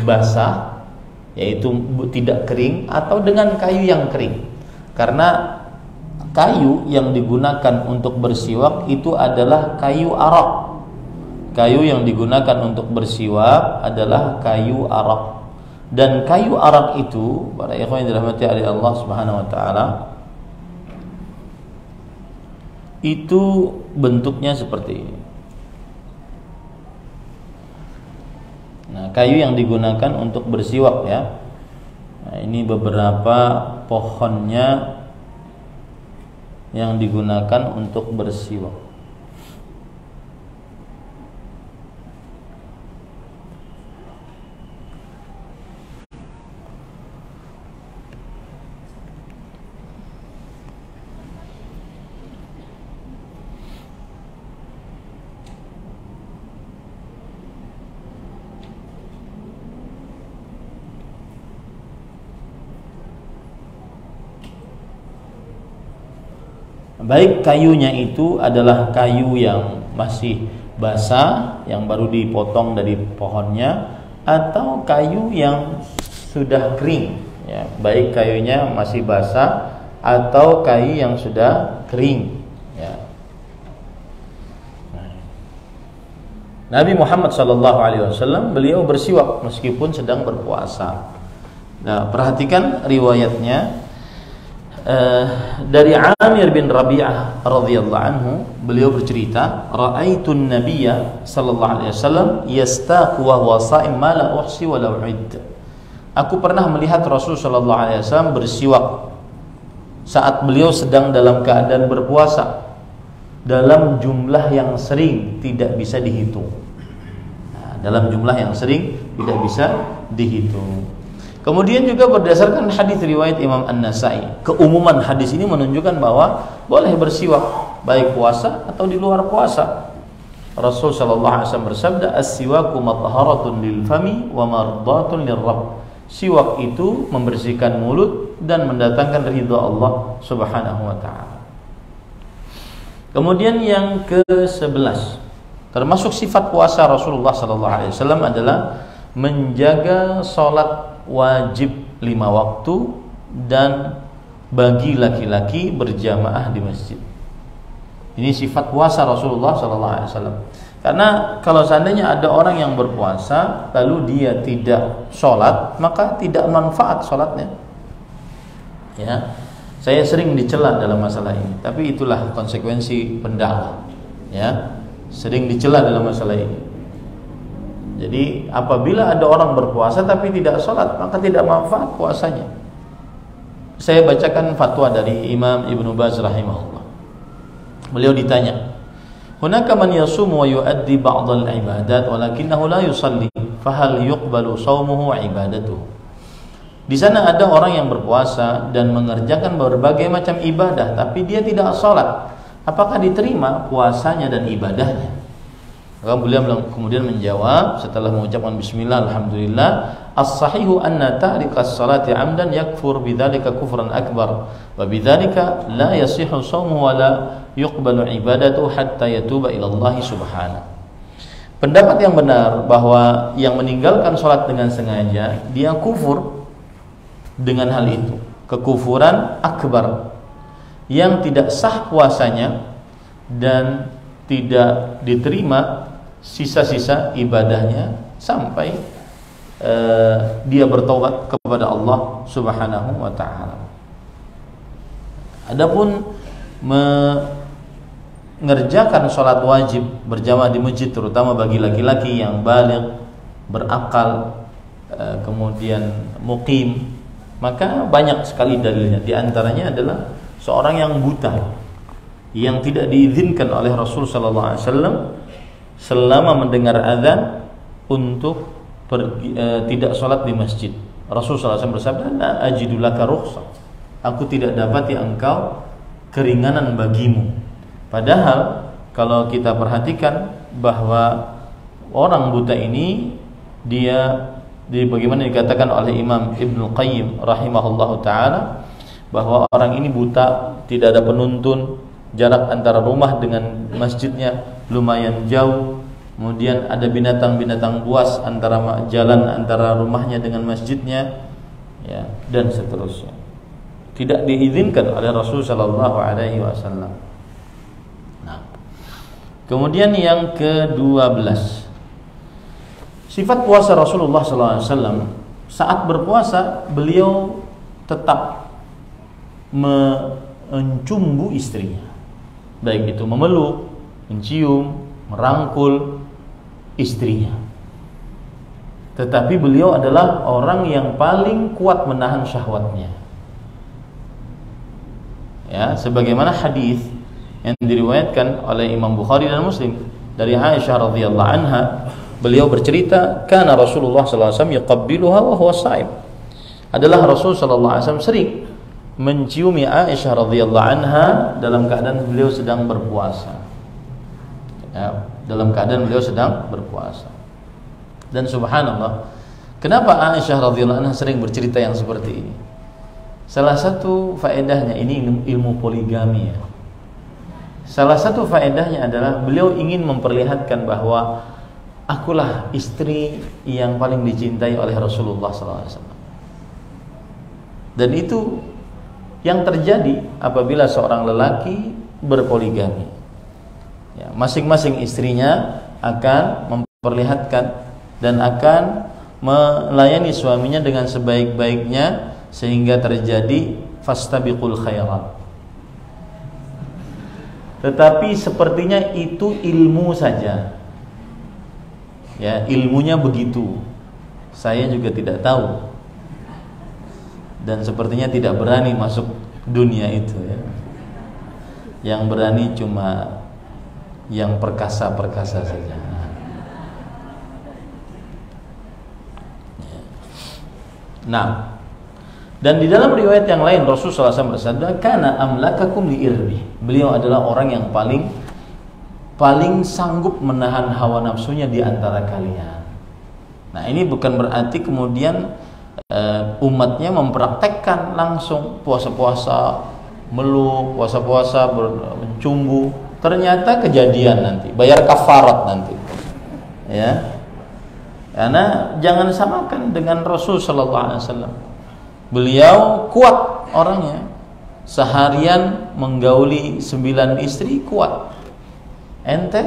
basah, yaitu tidak kering, atau dengan kayu yang kering. Karena kayu yang digunakan untuk bersiwak itu adalah kayu arak. Kayu yang digunakan untuk bersiwak adalah kayu arak. Dan kayu arak itu, para ikhwan yang dirahmati oleh Allah Subhanahu wa taala, itu bentuknya seperti ini. Nah, kayu yang digunakan untuk bersiwak ya. Nah, ini beberapa pohonnya yang digunakan untuk bersiwak. Baik kayunya itu adalah kayu yang masih basah, yang baru dipotong dari pohonnya, atau kayu yang sudah kering ya, baik kayunya masih basah atau kayu yang sudah kering ya. Nabi Muhammad SAW beliau bersiwak meskipun sedang berpuasa. Nah, perhatikan riwayatnya. Dari Amir bin Rabi'ah radhiyallahu anhu, beliau bercerita, ra'aitun nabiyya sallallahu alaihi wasallam yastaqu wa huwa sha'im ma la uhsi wa la u'id. Aku pernah melihat Rasul sallallahu alaihi wasallam bersiwak saat beliau sedang dalam keadaan berpuasa dalam jumlah yang sering tidak bisa dihitung. Nah, dalam jumlah yang sering tidak bisa dihitung. Kemudian juga berdasarkan hadis riwayat Imam An-Nasai, keumuman hadis ini menunjukkan bahwa boleh bersiwak baik puasa atau di luar puasa. Rasul sallallahu alaihi wasallam bersabda, "As-siwaku mathaharatun lil fami wa mardatun lirrabb." Siwak itu membersihkan mulut dan mendatangkan ridha Allah Subhanahu wa taala. Kemudian yang ke-11, termasuk sifat puasa Rasulullah sallallahu alaihi wasallam adalah menjaga salat wajib 5 waktu dan bagi laki-laki berjamaah di masjid. Ini sifat puasa Rasulullah SAW. Karena kalau seandainya ada orang yang berpuasa lalu dia tidak sholat, maka tidak manfaat sholatnya. Ya, saya sering dicela dalam masalah ini, tapi itulah konsekuensi pendakwah. Ya, sering dicela dalam masalah ini. Jadi apabila ada orang berpuasa tapi tidak sholat, maka tidak manfaat puasanya. Saya bacakan fatwa dari Imam Ibnu Baz rahimahullah. Beliau ditanya, "Hunaka man yasumu wa yuaddi ba'd al-ibadat walakinahu la yusalli, fahal yuqbalu shaumuhu wa ibadatuhu?" Di sana ada orang yang berpuasa dan mengerjakan berbagai macam ibadah tapi dia tidak sholat. Apakah diterima puasanya dan ibadahnya? Maka beliau kemudian menjawab setelah mengucapkan bismillah alhamdulillah, as-sahihu anna ta'riqas salati 'amdan yakfur bidzalika kufran akbar wa bidzalika la yasihhu shaumuhu wa la yuqbalu ibadatuhu hatta yatuba ila Allah subhanahu. Pendapat yang benar bahwa yang meninggalkan salat dengan sengaja dia kufur dengan hal itu, kekufuran akbar yang tidak sah puasanya dan tidak diterima sisa-sisa ibadahnya sampai dia bertaubat kepada Allah Subhanahu wa taala. Adapun mengerjakan salat wajib berjamaah di masjid terutama bagi laki-laki yang baligh, berakal, kemudian muqim, maka banyak sekali dalilnya. Di antaranya adalah seorang yang buta yang tidak diizinkan oleh Rasul sallallahu alaihi wasallam selama mendengar azan untuk tidak sholat di masjid. Rasulullah SAW bersabda, la ajidu laka rukhsah, aku tidak dapati engkau keringanan bagimu. Padahal kalau kita perhatikan bahwa orang buta ini bagaimana dikatakan oleh Imam Ibnu Qayyim rahimahullahu taala, bahwa orang ini buta, tidak ada penuntun, jarak antara rumah dengan masjidnya lumayan jauh, kemudian ada binatang-binatang buas antara jalan antara rumahnya dengan masjidnya, ya, dan seterusnya. Tidak diizinkan oleh Rasul sallallahu alaihi wasallam. Nah, kemudian yang ke-12, sifat puasa Rasulullah sallallahu alaihi wasallam. Saat berpuasa beliau tetap mencumbu istrinya, baik itu memeluk, mencium, merangkul istrinya. Tetapi beliau adalah orang yang paling kuat menahan syahwatnya. Ya, sebagaimana hadis yang diriwayatkan oleh Imam Bukhari dan Muslim dari Aisyah radhiyallahu anha, beliau bercerita, kana Rasulullah sallallahu alaihi wasallam yuqabbiluha wa huwa sha'im. Adalah Rasul sallallahu alaihi wasallam sering menciumi Aisyah radhiyallahu anha dalam keadaan beliau sedang berpuasa. Ya, dalam keadaan beliau sedang berpuasa. Dan subhanallah, kenapa Aisyah radhiyallahu anha sering bercerita yang seperti ini? Salah satu faedahnya, ini ilmu poligami ya. Salah satu faedahnya adalah beliau ingin memperlihatkan bahwa akulah istri yang paling dicintai oleh Rasulullah SAW. Dan itu yang terjadi apabila seorang lelaki berpoligami. Ya, masing-masing istrinya akan memperlihatkan dan akan melayani suaminya dengan sebaik-baiknya sehingga terjadi fastabiqul khairat. Tetapi sepertinya itu ilmu saja. Ya, ilmunya begitu. Saya juga tidak tahu. Dan sepertinya tidak berani masuk dunia itu ya. Yang berani cuma yang perkasa-perkasa saja. Nah, dan di dalam riwayat yang lain Rasulullah SAW bersabda, kana amlakakum li irbi. Beliau adalah orang yang paling sanggup menahan hawa nafsunya di antara kalian. Nah, ini bukan berarti kemudian umatnya mempraktekkan langsung puasa-puasa meluk, puasa-puasa mencumbu. Ternyata kejadian nanti, bayar kafarat nanti. Ya. Karena jangan samakan dengan Rasul sallallahu alaihi wasallam. Beliau kuat orangnya. Seharian menggauli 9 istri kuat. Ente?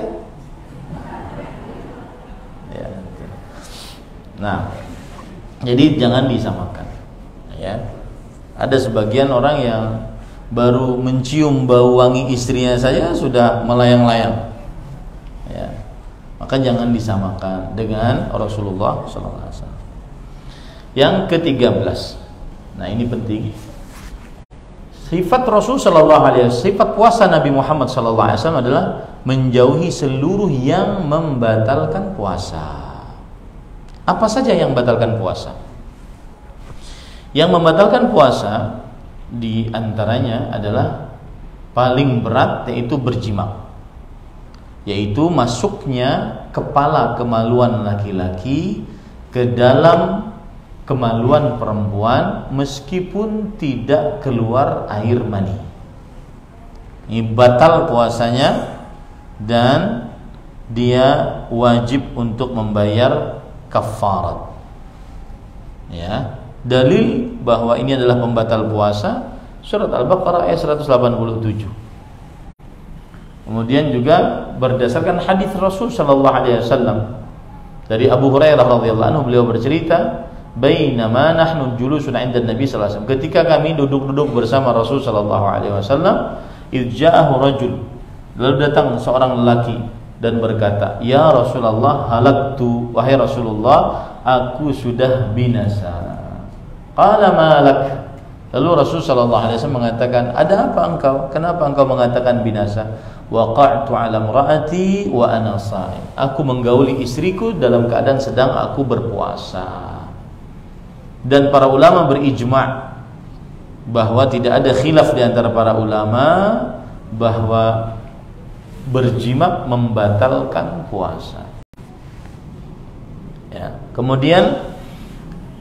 Ya. Nah, jadi jangan disamakan. Ya. Ada sebagian orang yang baru mencium bau wangi istrinya saja sudah melayang-layang. Ya. Maka jangan disamakan dengan Rasulullah SAW. Yang ke-13. Nah, ini penting. Sifat Rasul sallallahu alaihi wasallam, sifat puasa Nabi Muhammad sallallahu alaihi wasallam adalah menjauhi seluruh yang membatalkan puasa. Apa saja yang membatalkan puasa? Yang membatalkan puasa di antaranya adalah paling berat, yaitu berjima, yaitu masuknya kepala kemaluan laki-laki ke dalam kemaluan perempuan meskipun tidak keluar air mani. Ini batal puasanya dan dia wajib untuk membayar kafarat. Ya, dalil bahwa ini adalah pembatal puasa surat Al-Baqarah ayat 187. Kemudian juga berdasarkan hadis Rasul sallallahu alaihi wasallam dari Abu Hurairah radhiyallahu anhu, beliau bercerita, bainama nahnu julusun 'inda Nabi sallallahu alaihi wasallam, ketika kami duduk-duduk bersama Rasul sallallahu alaihi wasallam, idja'ahu rajul, lalu datang seorang lelaki dan berkata, ya Rasulullah, halaktu, wahai Rasulullah, aku sudah binasa. Qala malak, lalu Rasul sallallahu alaihi wasallam mengatakan, ada apa engkau? Kenapa engkau mengatakan binasa? waqa'tu 'ala imra'ati wa ana sha'im. Aku menggauli istriku dalam keadaan sedang aku berpuasa. Dan para ulama berijma' bahwa tidak ada khilaf di antara para ulama bahwa berjima membatalkan puasa. Ya. Kemudian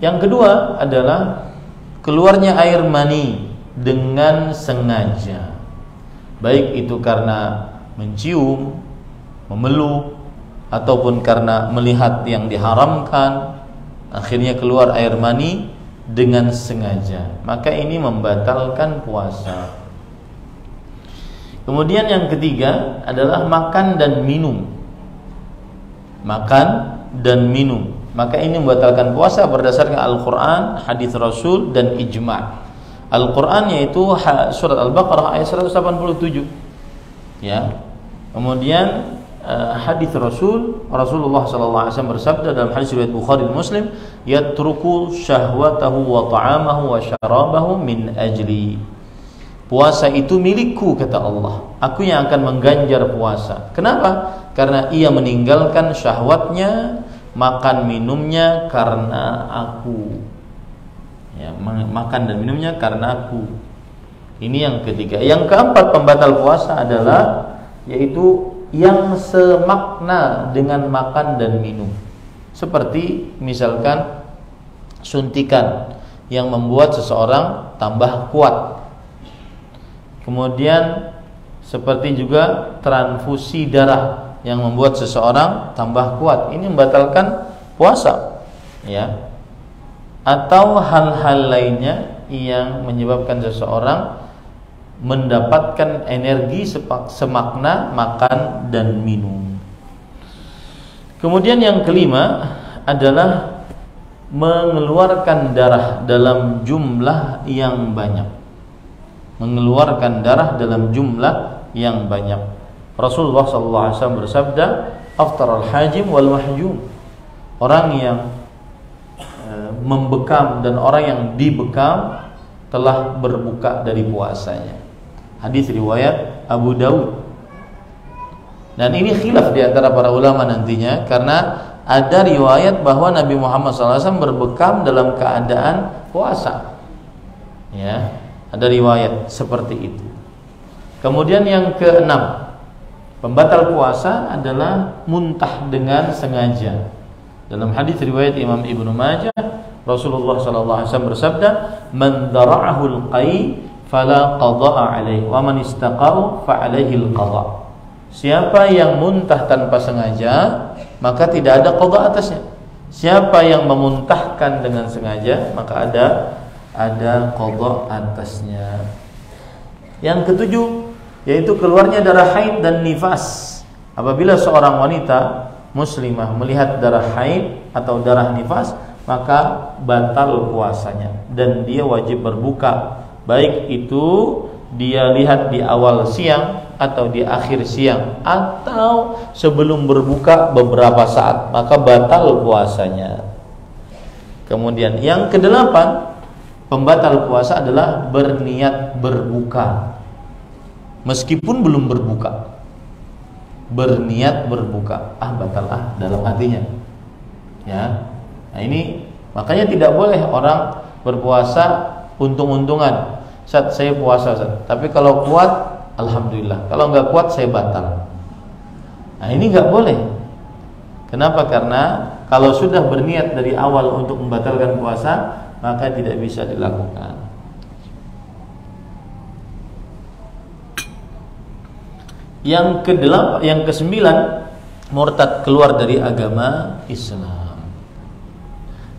yang kedua adalah keluarnya air mani dengan sengaja, baik itu karena mencium, memeluk, ataupun karena melihat yang diharamkan, akhirnya keluar air mani dengan sengaja, maka ini membatalkan puasa. Kemudian yang ketiga adalah makan dan minum. Makan dan minum, maka ini membatalkan puasa berdasarkan Al-Quran, hadis Rasul, dan ijma'. Al-Quran yaitu surat Al-Baqarah ayat 187. Ya. Kemudian hadis Rasulullah sallallahu alaihi wasallam bersabda dalam hadis riwayat Bukhari dan Muslim, yatruku syahwatahu wa ta'amahu wa syarabahu min ajli. Puasa itu milikku, kata Allah. Aku yang akan mengganjar puasa. Kenapa? Karena ia meninggalkan syahwatnya, makan minumnya karena aku. Ya, makan dan minumnya karena aku. Ini yang ketiga. Yang keempat pembatal puasa adalah yaitu yang semakna dengan makan dan minum. Seperti misalkan suntikan yang membuat seseorang tambah kuat. Kemudian seperti juga transfusi darah yang membuat seseorang tambah kuat. Ini membatalkan puasa, ya. Atau hal-hal lainnya yang menyebabkan seseorang mendapatkan energi semakna makan dan minum. Kemudian yang kelima adalah mengeluarkan darah dalam jumlah yang banyak. Mengeluarkan darah dalam jumlah yang banyak. Rasulullah SAW bersabda, aftaral hajim wal mahjum. Orang yang membekam dan orang yang dibekam telah berbuka dari puasanya. Hadis riwayat Abu Daud. Dan ini khilaf di antara para ulama nantinya, karena ada riwayat bahwa Nabi Muhammad SAW berbekam dalam keadaan puasa. Ya, ada riwayat seperti itu. Kemudian yang keenam, pembatal puasa adalah muntah dengan sengaja. Dalam hadis riwayat Imam Ibnu Majah, Rasulullah SAW bersabda, "Man dara'ahu al-qai fala qada'a alaihi, wa man istaqa'u fa alaihi al-qada'." Siapa yang muntah tanpa sengaja, maka tidak ada qada atasnya. Siapa yang memuntahkan dengan sengaja, maka ada qada atasnya. Yang ketujuh yaitu keluarnya darah haid dan nifas. Apabila seorang wanita muslimah melihat darah haid atau darah nifas, maka batal puasanya dan dia wajib berbuka, baik itu dia lihat di awal siang atau di akhir siang atau sebelum berbuka beberapa saat, maka batal puasanya. Kemudian yang kedelapan, pembatal puasa adalah berniat berbuka meskipun belum berbuka. Berniat berbuka, batal dalam hatinya. Ya. Nah ini makanya tidak boleh orang berpuasa untung-untungan. Ustaz, saya puasa, Ustaz. Tapi kalau kuat, alhamdulillah. Kalau nggak kuat, saya batal. Nah ini nggak boleh. Kenapa? Karena kalau sudah berniat dari awal untuk membatalkan puasa, maka tidak bisa dilakukan. Yang kesembilan, murtad, keluar dari agama Islam.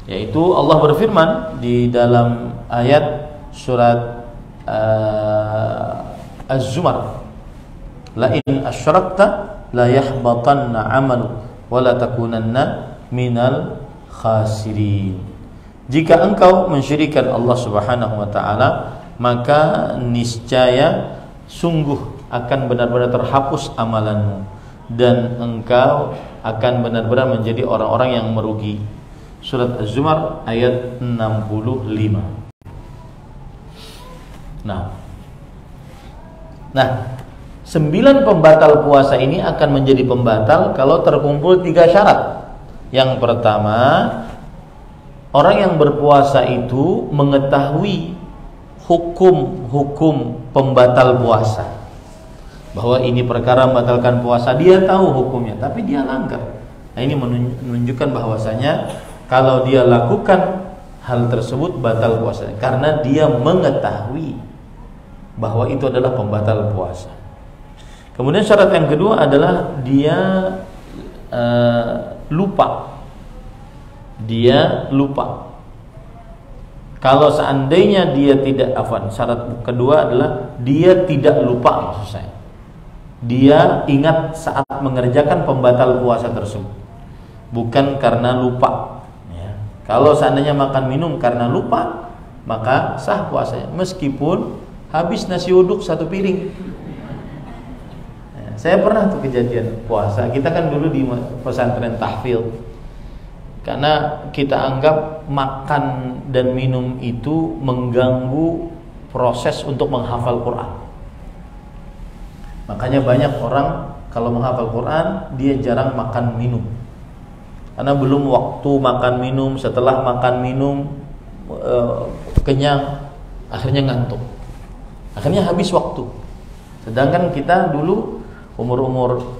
Yaitu Allah berfirman di dalam ayat surat Az-Zumar, la in asyrakta la yahbatanna 'amalu wa la takunanna minal khasirin. Jika engkau mensyirikkan Allah Subhanahu wa taala, maka niscaya sungguh akan benar-benar terhapus amalanmu dan engkau akan benar-benar menjadi orang-orang yang merugi. Surat Az-Zumar ayat 65. Nah, 9 pembatal puasa ini akan menjadi pembatal kalau terkumpul 3 syarat. Yang pertama, orang yang berpuasa itu mengetahui hukum-hukum pembatal puasa, bahwa ini perkara membatalkan puasa, dia tahu hukumnya tapi dia langgar. Nah, ini menunjukkan bahwasanya kalau dia lakukan hal tersebut batal puasanya karena dia mengetahui bahwa itu adalah pembatal puasa. Kemudian syarat yang kedua adalah dia lupa. Dia lupa. Kalau seandainya dia tidak, syarat kedua adalah dia tidak lupa, maksud saya. Dia ingat saat mengerjakan pembatal puasa tersebut, bukan karena lupa. Ya. Kalau seandainya makan minum karena lupa, maka sah puasanya, meskipun habis nasi uduk 1 piring. Saya pernah tuh kejadian puasa. Kita kan dulu di pesantren tahfidz. Karena kita anggap makan dan minum itu mengganggu proses untuk menghafal Quran. Makanya banyak orang kalau menghafal Quran dia jarang makan minum. Karena belum waktu makan minum, setelah makan minum kenyang, akhirnya ngantuk. Akhirnya habis waktu. Sedangkan kita dulu umur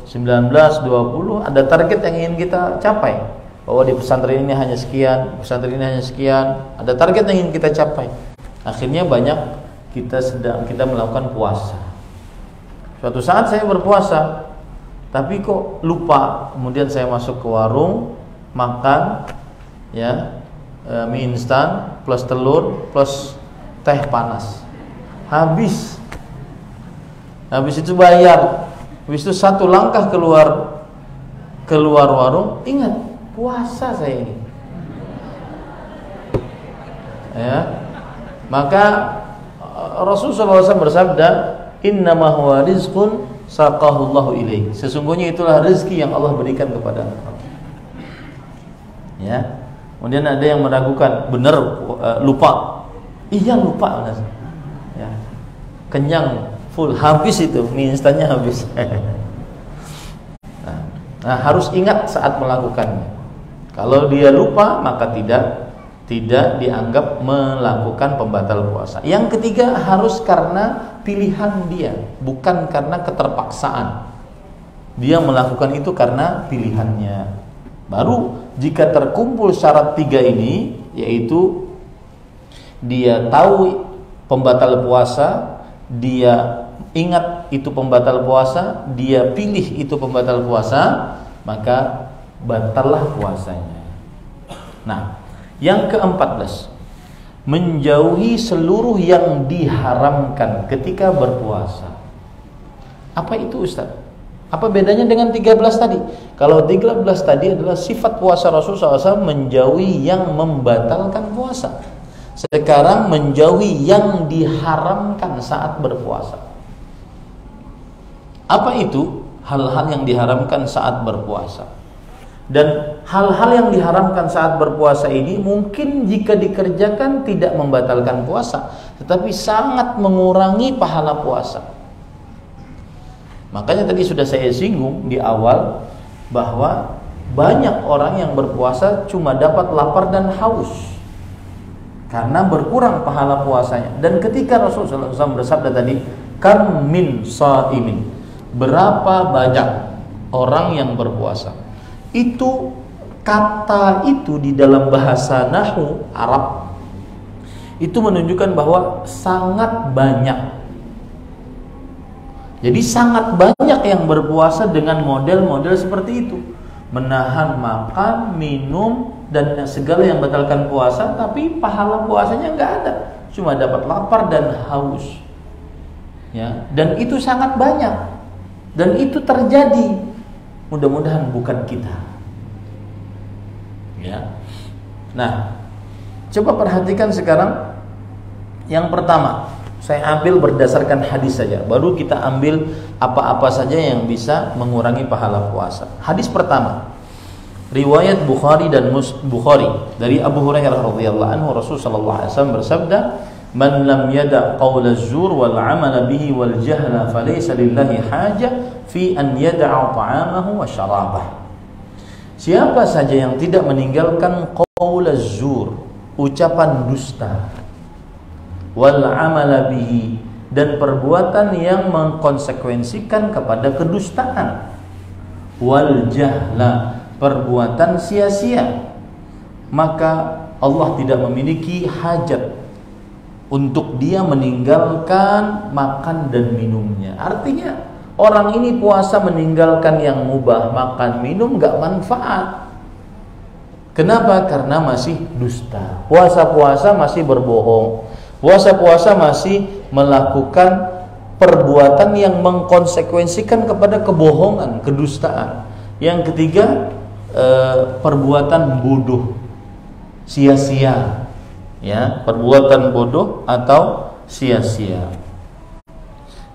19, 20 ada target yang ingin kita capai, bahwa di pesantren ini hanya sekian, pesantren ini hanya sekian, ada target yang ingin kita capai. Akhirnya banyak kita melakukan puasa. Suatu saat saya berpuasa tapi kok lupa, kemudian saya masuk ke warung makan ya mie instan plus telur plus teh panas, habis itu bayar. Habis itu 1 langkah keluar warung, ingat puasa saya ini. Ya. Maka Rasulullah SAW bersabda, "Innama huwa rizqun saqahullahu ilaih." Sesungguhnya itulah rezeki yang Allah berikan kepada engkau. Ya. Kemudian ada yang meragukan, benar lupa. Iya lupa. Ya. Kenyang full, habis itu mie instannya habis. Nah, harus ingat saat melakukannya. Kalau dia lupa maka tidak dianggap melakukan pembatal puasa. Yang ketiga, harus karena pilihan dia, bukan karena keterpaksaan. Dia melakukan itu karena pilihannya. Baru jika terkumpul syarat 3 ini, yaitu dia tahu pembatal puasa, dia ingat itu pembatal puasa, dia pilih itu pembatal puasa, maka batallah puasanya. Nah, yang ke-14, menjauhi seluruh yang diharamkan ketika berpuasa. Apa itu, Ustaz? Apa bedanya dengan 13 tadi? Kalau 13 tadi adalah sifat puasa Rasulullah SAW menjauhi yang membatalkan puasa. Sekarang menjauhi yang diharamkan saat berpuasa. Apa itu hal-hal yang diharamkan saat berpuasa? Dan hal-hal yang diharamkan saat berpuasa ini mungkin jika dikerjakan tidak membatalkan puasa, tetapi sangat mengurangi pahala puasa. Makanya tadi sudah saya singgung di awal bahwa banyak orang yang berpuasa cuma dapat lapar dan haus karena berkurang pahala puasanya. Dan ketika Rasulullah SAW bersabda tadi, "Kam min shaimin," berapa banyak orang yang berpuasa. Itu kata itu di dalam bahasa nahwu Arab itu menunjukkan bahwa sangat banyak. Jadi sangat banyak yang berpuasa dengan model-model seperti itu, menahan makan, minum dan segala yang batalkan puasa, tapi pahala puasanya nggak ada, cuma dapat lapar dan haus. Ya, dan itu sangat banyak. Dan itu terjadi. Mudah-mudahan bukan kita. Ya. Nah, coba perhatikan sekarang. Yang pertama, saya ambil berdasarkan hadis saja. Baru kita ambil apa-apa saja yang bisa mengurangi pahala puasa. Hadis pertama, riwayat Bukhari dan Bukhari dari Abu Hurairah radhiyallahu anhu, Rasulullah sallallahu alaihi wasallam bersabda, Man lam yada' qawla az-zur wal 'amala bihi wal jahla falaysa lillahi hajah fi an yada'a ta'amahu wa syarabah. Siapa saja yang tidak meninggalkan qaul az-zur, ucapan dusta, wal 'amala bihi, dan perbuatan yang mengkonsekuensikan kepada kedustaan, wal jahla, perbuatan sia-sia, maka Allah tidak memiliki hajat untuk dia meninggalkan makan dan minumnya. Artinya orang ini puasa meninggalkan yang mubah, makan minum gak manfaat. Kenapa? Karena masih dusta. Puasa-puasa masih berbohong. Puasa-puasa masih melakukan perbuatan yang mengkonsekuensikan kepada kebohongan, kedustaan. Yang ketiga, perbuatan bodoh, sia-sia. Ya, perbuatan bodoh atau sia-sia.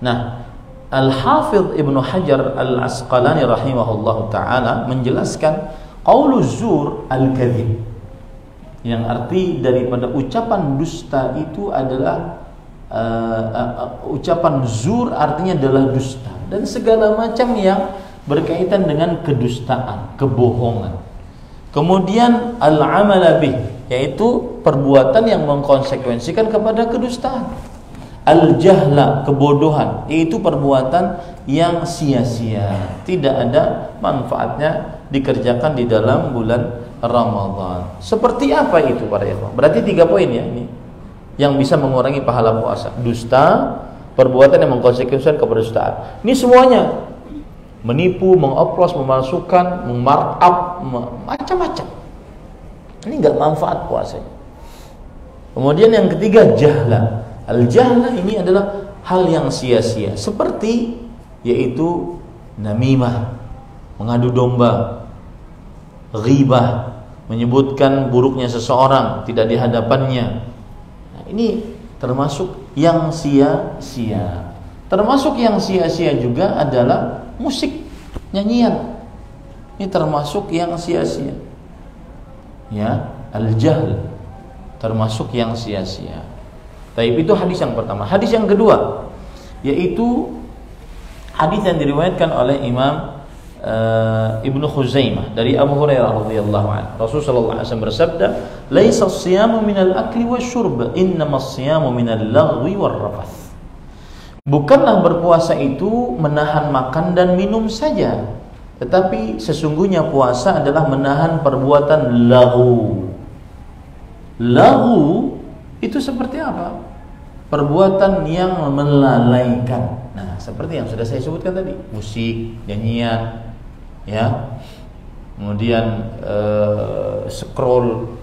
Nah, Al-Hafidh Ibnu Hajar Al-Asqalani rahimahullahu ta'ala menjelaskan qauluz zur al-kadhib, yang arti daripada ucapan dusta itu adalah ucapan zur artinya adalah dusta dan segala macam yang berkaitan dengan kedustaan, kebohongan. Kemudian al-amala bih, yaitu perbuatan yang mengkonsekuensikan kepada kedustaan. Al-jahla, kebodohan, yaitu perbuatan yang sia-sia, tidak ada manfaatnya dikerjakan di dalam bulan Ramadan. Seperti apa itu para ikhwan? Berarti 3 poin ya ini yang bisa mengurangi pahala puasa. Dusta, perbuatan yang mengkonsekuensikan kepada kedustaan. Ini semuanya menipu, mengoplos, memalsukan, memarkup, macam-macam. Ini enggak manfaat puasanya. Kemudian yang ketiga, jahla. Al-jahla ini adalah hal yang sia-sia, seperti yaitu namimah, mengadu domba, ghibah, menyebutkan buruknya seseorang tidak di hadapannya. Nah, ini termasuk yang sia-sia. Termasuk yang sia-sia juga adalah musik, nyanyian. Ini termasuk yang sia-sia. Ya, al-jahl termasuk yang sia-sia. Tapi itu hadis yang pertama. Hadis yang kedua yaitu hadis yang diriwayatkan oleh Imam Ibnu Khuzaimah dari Abu Hurairah radhiyallahu anhu. Rasulullah sallallahu alaihi wasallam bersabda, "Laisa as-siyamu minal akli wasyurb, innamas siyamu minal laghwi warrafath." Bukanlah berpuasa itu menahan makan dan minum saja, tetapi sesungguhnya puasa adalah menahan perbuatan laghu. Laghu itu seperti apa? Perbuatan yang melalaikan. Nah, seperti yang sudah saya sebutkan tadi, musik, nyanyian, ya. Kemudian scroll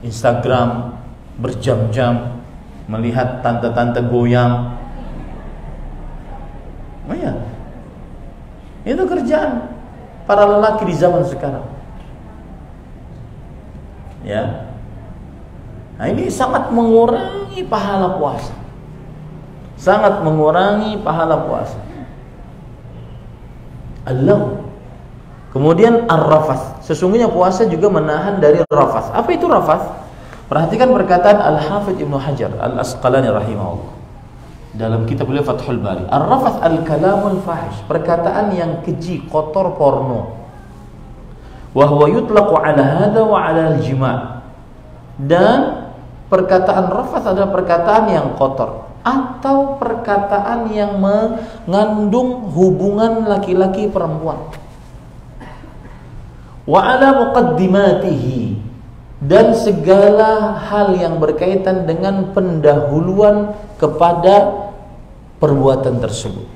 Instagram berjam-jam, melihat tante-tante goyang. Oh ya, itu kerjaan para lelaki di zaman sekarang. Ya. Nah, ini sangat mengurangi pahala puasa. Sangat mengurangi pahala puasa. Allah. Kemudian ar-rafath. Sesungguhnya puasa juga menahan dari rafath. Apa itu rafath? Perhatikan perkataan Al-Hafidh Ibnu Hajar Al-Asqalani rahimahullah dalam kitab beliau Fathul Bari. Ar-rafath al-kalamul fahish, perkataan yang keji, kotor, porno. Wa huwa yutlaqu ala hadha wa ala al-jima'. Dan perkataan rafath adalah perkataan yang kotor atau perkataan yang mengandung hubungan laki-laki perempuan. Wa ala muqaddimatihi, dan segala hal yang berkaitan dengan pendahuluan kepada perbuatan tersebut.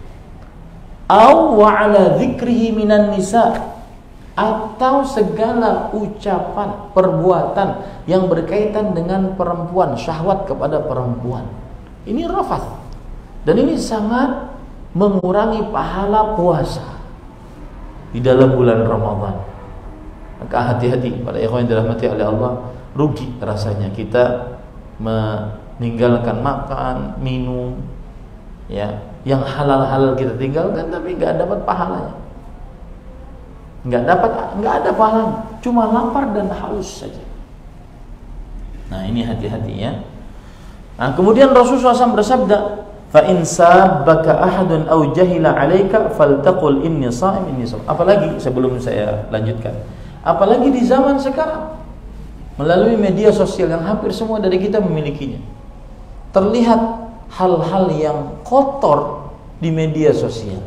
Aw wa ala dzikrihi minan nisa, atau segala ucapan, perbuatan yang berkaitan dengan perempuan, syahwat kepada perempuan. Ini rafath. Dan ini sangat mengurangi pahala puasa di dalam bulan Ramadan. Maka hati-hati pada ikhwan yang dirahmati oleh Allah, rugi rasanya kita meninggalkan makan, minum, ya, yang halal-halal kita tinggalkan tapi nggak dapat pahalanya. Nggak ada pahalanya, cuma lapar dan haus saja. Nah, ini hati-hati ya. Nah, kemudian Rasulullah SAW bersabda, fa in sabbaka ahadun aw jahila 'alaika faltaqul inni sha'im inni sha'im. Apalagi sebelum saya lanjutkan, apalagi di zaman sekarang melalui media sosial yang hampir semua dari kita memilikinya, terlihat hal-hal yang kotor di media sosial,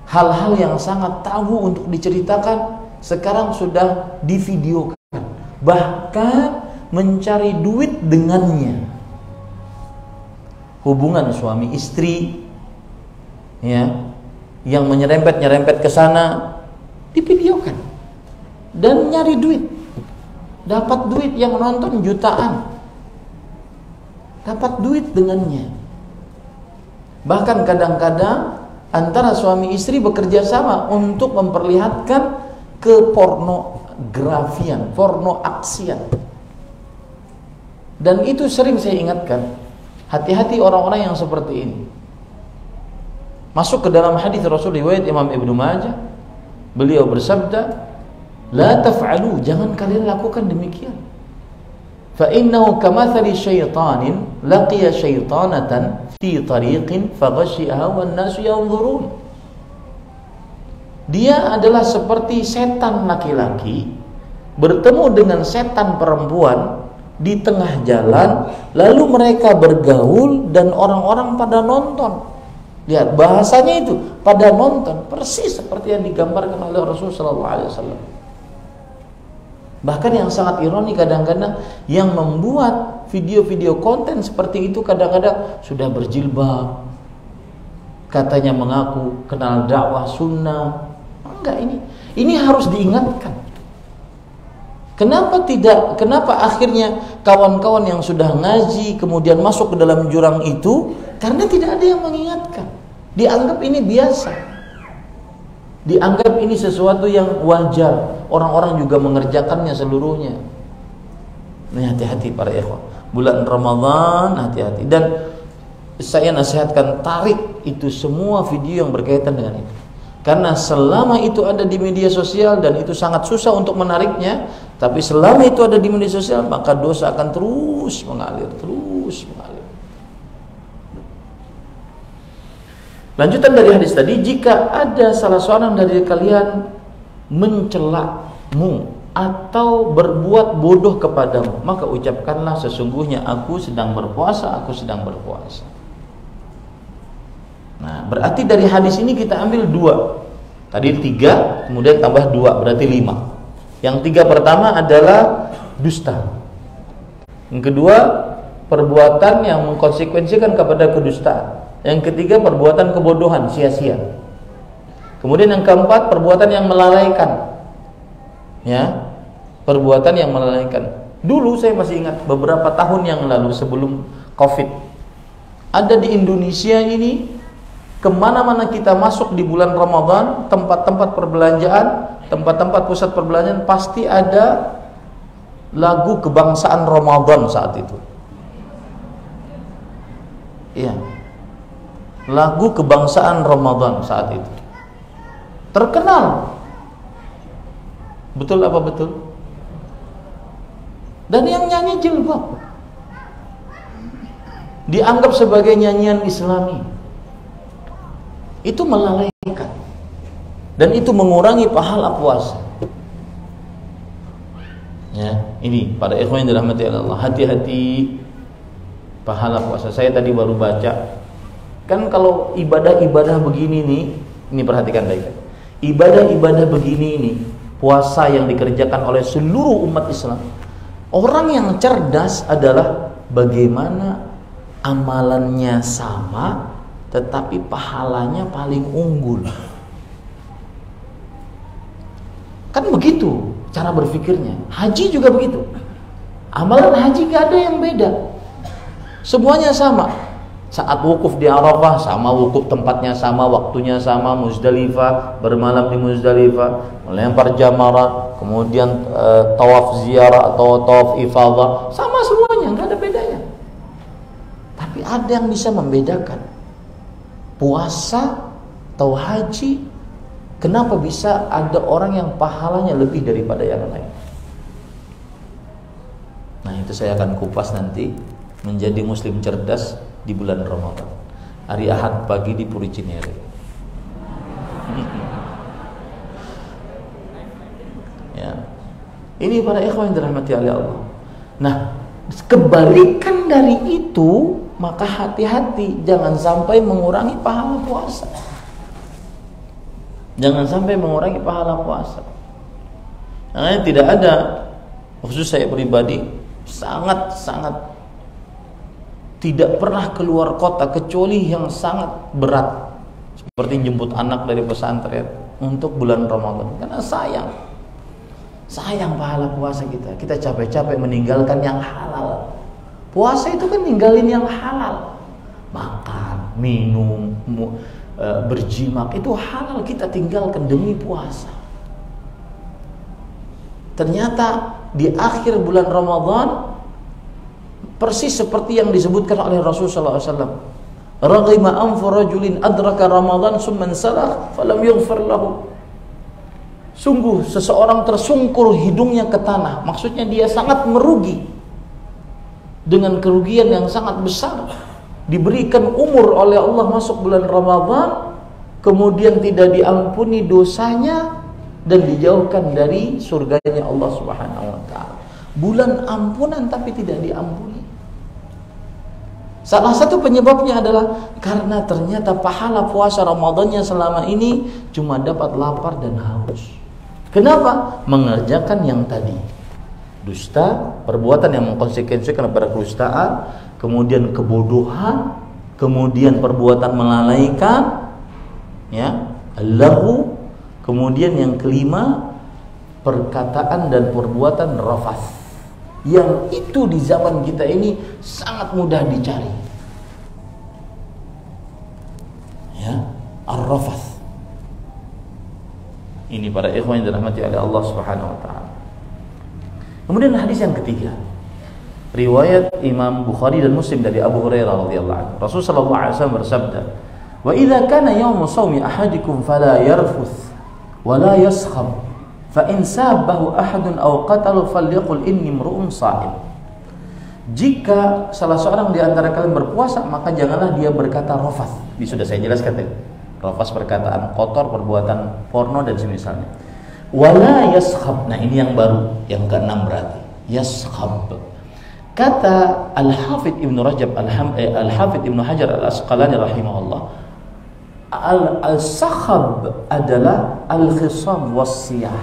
hal-hal yang sangat tabu untuk diceritakan sekarang sudah divideokan, bahkan mencari duit dengannya. Hubungan suami istri, ya, yang menyerempet ke sana divideokan dan nyari duit, dapat duit, yang nonton jutaan, dapat duit dengannya. Bahkan kadang-kadang antara suami istri bekerja sama untuk memperlihatkan kepornografian, pornoaksian. Dan itu sering saya ingatkan, hati-hati orang-orang yang seperti ini. Masuk ke dalam hadis Rasul riwayat Imam Ibnu Majah, beliau bersabda, la taf'alu, jangan kalian lakukan demikian. Fa innahu kamathali syaitanin laqiya syaitanatan fi tariqin faghashiyaha wan nasu yanzurun. Dia adalah seperti setan laki-laki bertemu dengan setan perempuan di tengah jalan, lalu mereka bergaul dan orang-orang pada nonton. Lihat bahasanya itu, pada nonton, persis seperti yang digambarkan oleh Rasulullah SAW. Bahkan yang sangat ironi, kadang-kadang yang membuat video-video konten seperti itu kadang-kadang sudah berjilbab, katanya mengaku kenal dakwah sunnah. Enggak, ini harus diingatkan. Kenapa akhirnya kawan-kawan yang sudah ngaji kemudian masuk ke dalam jurang itu? Karena tidak ada yang mengingatkan. Dianggap ini biasa, dianggap ini sesuatu yang wajar. Orang-orang juga mengerjakannya seluruhnya. Nah, hati-hati para ikhwan, bulan Ramadan hati-hati. Dan saya nasihatkan, tarik itu semua video yang berkaitan dengan itu. Karena selama itu ada di media sosial, dan itu sangat susah untuk menariknya, tapi selama itu ada di media sosial, maka dosa akan terus mengalir, terus mengalir. Lanjutan dari hadis tadi, jika ada salah seorang dari kalian mencelamu atau berbuat bodoh kepadamu, maka ucapkanlah, sesungguhnya aku sedang berpuasa, aku sedang berpuasa. Nah, berarti dari hadis ini kita ambil 2. Tadi 3, kemudian tambah 2, berarti 5. Yang 3 pertama adalah dusta. Yang kedua, perbuatan yang mengkonsekuensikan kepada kedustaan. Yang ketiga, perbuatan kebodohan, sia-sia. Kemudian yang keempat, perbuatan yang melalaikan. Ya, perbuatan yang melalaikan. Dulu saya masih ingat, beberapa tahun yang lalu sebelum Covid, ada di Indonesia ini, kemana-mana kita masuk di bulan Ramadan, tempat-tempat perbelanjaan, tempat-tempat pusat perbelanjaan, pasti ada lagu kebangsaan Ramadan saat itu. Iya, lagu kebangsaan Ramadan saat itu terkenal. Betul apa betul? Dan yang nyanyi jilbab, dianggap sebagai nyanyian Islami. Itu melalaikan, dan itu mengurangi pahala puasa. Ya, ini pada ikhwan yang dirahmati Allah, hati-hati pahala puasa. Saya tadi baru baca, kan kalau ibadah-ibadah begini nih, ini perhatikan baik. Ibadah-ibadah begini ini, puasa yang dikerjakan oleh seluruh umat Islam. Orang yang cerdas adalah bagaimana amalannya sama, tetapi pahalanya paling unggul. Kan begitu cara berpikirnya. Haji juga begitu. Amalan haji gak ada yang beda, semuanya sama. Saat wukuf di Arafah sama, wukuf tempatnya sama, waktunya sama. Muzdalifah, bermalam di Muzdalifah, melempar jamarat, kemudian tawaf ziarah atau tawaf ifadah, sama semuanya, gak ada bedanya. Tapi ada yang bisa membedakan, puasa atau haji. Kenapa bisa ada orang yang pahalanya lebih daripada yang lain? Nah, itu saya akan kupas nanti menjadi muslim cerdas di bulan Ramadan. Hari Ahad pagi di Puri Cinere. Ya. Ini para ikhwan yang dirahmati oleh Allah. Nah, kebalikan dari itu, maka hati-hati, jangan sampai mengurangi pahala puasa. Jangan sampai mengurangi pahala puasa. Nah, tidak ada, khusus saya pribadi, sangat-sangat tidak pernah keluar kota kecuali yang sangat berat, seperti jemput anak dari pesantren untuk bulan Ramadan. Karena sayang pahala puasa kita. Kita capek-capek meninggalkan yang halal. Puasa itu kan ninggalin yang halal. Makan, minum, berjimak itu halal, kita tinggalkan demi puasa. Ternyata di akhir bulan Ramadan persis seperti yang disebutkan oleh Rasulullah SAW. Raghima anfu rajulin adraka Ramadan summa salah falam yughfar lahu. Sungguh seseorang tersungkur hidungnya ke tanah. Maksudnya dia sangat merugi, dengan kerugian yang sangat besar. Diberikan umur oleh Allah masuk bulan Ramadan, kemudian tidak diampuni dosanya dan dijauhkan dari surganya Allah Subhanahu wa taala. Bulan ampunan tapi tidak diampuni. Salah satu penyebabnya adalah karena ternyata pahala puasa Ramadannya selama ini cuma dapat lapar dan haus. Kenapa? Mengerjakan yang tadi. Dusta, perbuatan yang mengkonsekuensikan pada kedustaan, kemudian kebodohan, kemudian perbuatan melalaikan, ya, lahu, kemudian yang kelima, perkataan dan perbuatan rafath. Yang itu di zaman kita ini sangat mudah dicari. Ya, ar-rafath. Ini para ikhwan yang dirahmati oleh Allah Subhanahu wa taala. Kemudian hadis yang ketiga, riwayat Imam Bukhari dan Muslim dari Abu Hurairah radhiyallahu anhu. Rasulullah sallallahu alaihi wasallam bersabda, "Wa idza kana yaumu shaumi ahadikum fala yarfuth wa la yaskhab, fa in sabahu ahadun aw qatalu falyaqul inni imru'un sha'im." Jika salah seorang di antara kalian berpuasa, maka janganlah dia berkata rafath. Ini sudah saya jelaskan tadi. Rafath perkataan kotor, perbuatan porno dan semisalnya. Wala yaskhab. Nah, ini yang baru, yang ke-6 berarti. Yaskhab. Kata Al-Hafidh Ibnu Rajab Al-Hafidh Ibnu Hajar Al-Asqalani rahimahullah, al-sakhab adalah al-khisam was-siyah.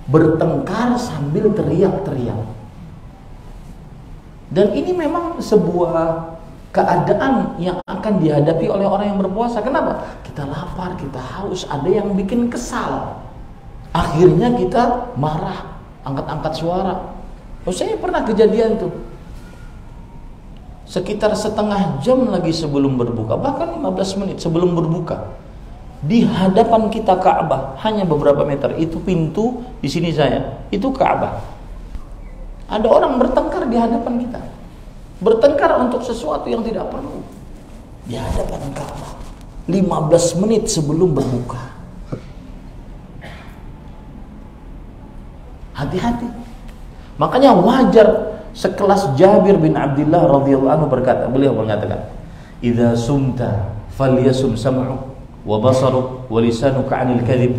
Bertengkar sambil teriak-teriak. Dan ini memang sebuah keadaan yang akan dihadapi oleh orang yang berpuasa. Kenapa? Kita lapar, kita haus, ada yang bikin kesal. Akhirnya kita marah, angkat-angkat suara. Oh, saya pernah kejadian tuh. Sekitar setengah jam lagi sebelum berbuka, bahkan 15 menit sebelum berbuka, di hadapan kita Ka'bah, hanya beberapa meter, itu pintu, di sini saya, itu Ka'bah. Ada orang bertengkar di hadapan kita. Bertengkar untuk sesuatu yang tidak perlu di hadapan Ka'bah 15 menit sebelum berbuka. Hati-hati. Makanya wajar sekelas Jabir bin Abdullah radhiyallahu anhu berkata, beliau mengatakan, "Idza sumta falyasum sam'uk wa basaruk wa lisanuka 'anil kadhib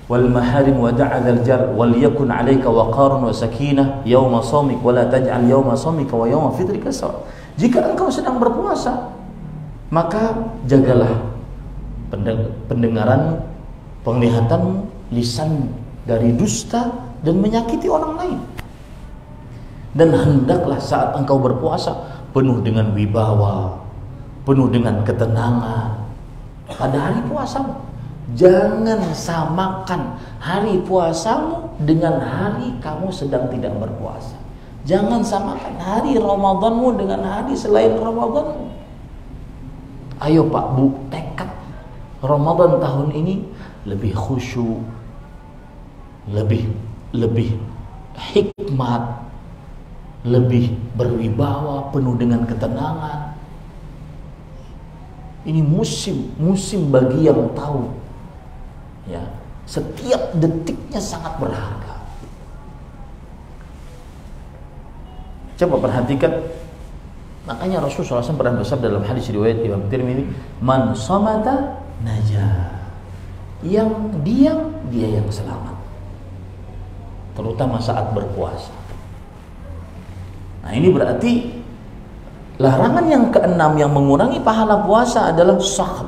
wal maharim wa da'adzal jar wal yakun 'alaika waqarun wa sakinah yauma shaumik wa la taj'al yauma shaumika wa yauma fitrika sawa." Jika engkau sedang berpuasa, maka jagalah pendengaran, penglihatan, lisan dari dusta dan menyakiti orang lain. Dan hendaklah saat engkau berpuasa penuh dengan wibawa, penuh dengan ketenangan pada hari puasamu. Jangan samakan hari puasamu dengan hari kamu sedang tidak berpuasa. Jangan samakan hari Ramadanmu dengan hari selain Ramadanmu. Ayo Pak Bu, tekad Ramadan tahun ini lebih khusyuk, lebih hikmat, lebih berwibawa, penuh dengan ketenangan. Ini musim bagi yang tahu. Ya, setiap detiknya sangat berharga. Coba perhatikan. Makanya Rasulullah SAW pernah bersabda dalam hadis riwayat Imam Tirmidzi, "Man samata najah." Yang diam dia yang selamat. Terutama saat berpuasa. Nah, ini berarti larangan yang keenam yang mengurangi pahala puasa adalah sakhab.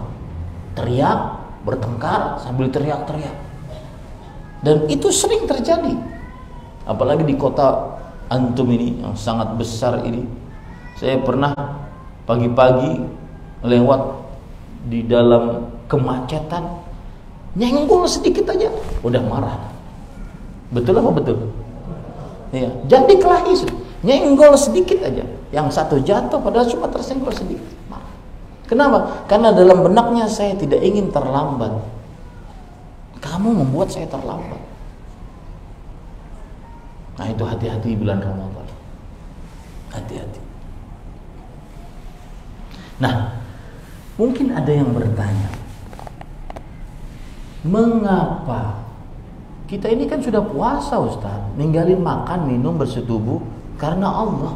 Teriak, bertengkar sambil teriak-teriak. Dan itu sering terjadi. Apalagi di kota antum ini yang sangat besar ini. Saya pernah pagi-pagi lewat di dalam kemacetan, nyenggol sedikit aja udah marah. Betul apa betul? Ya, jadi kelahi, nyenggol sedikit aja. Yang satu jatuh padahal cuma tersenggol sedikit. Marah. Kenapa? Karena dalam benaknya saya tidak ingin terlambat. Kamu membuat saya terlambat. Nah, itu hati-hati bulan Ramadan. Hati-hati. Nah, mungkin ada yang bertanya, mengapa kita ini kan sudah puasa Ustaz, ninggalin makan, minum, bersetubuh karena Allah,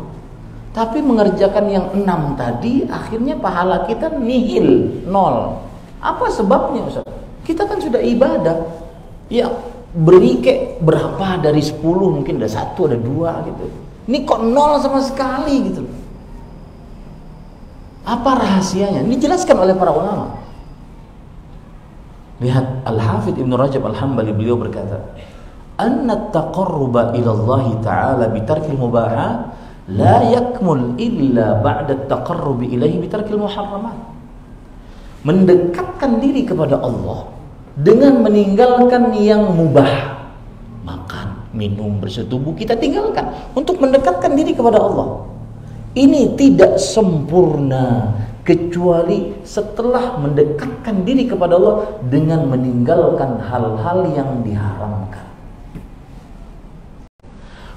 tapi mengerjakan yang 6 tadi akhirnya pahala kita nihil, 0. Apa sebabnya Ustaz? Kita kan sudah ibadah, ya beri ke berapa dari 10, mungkin ada 1, ada 2 gitu. Ini kok 0 sama sekali gitu. Apa rahasianya? Ini dijelaskan oleh para ulama. Lihat Al-Hafidh Ibn Rajab Al-Hambali, beliau berkata, "Anna at-taqarruba ila Allah Ta'ala bi tarkil mubahat la yakmul illa ba'da at-taqarrubi ilaihi bi tarkil muharramat." Mendekatkan diri kepada Allah dengan meninggalkan yang mubah. Makan, minum, bersetubuh kita tinggalkan untuk mendekatkan diri kepada Allah. Ini tidak sempurna kecuali setelah mendekatkan diri kepada Allah dengan meninggalkan hal-hal yang diharamkan.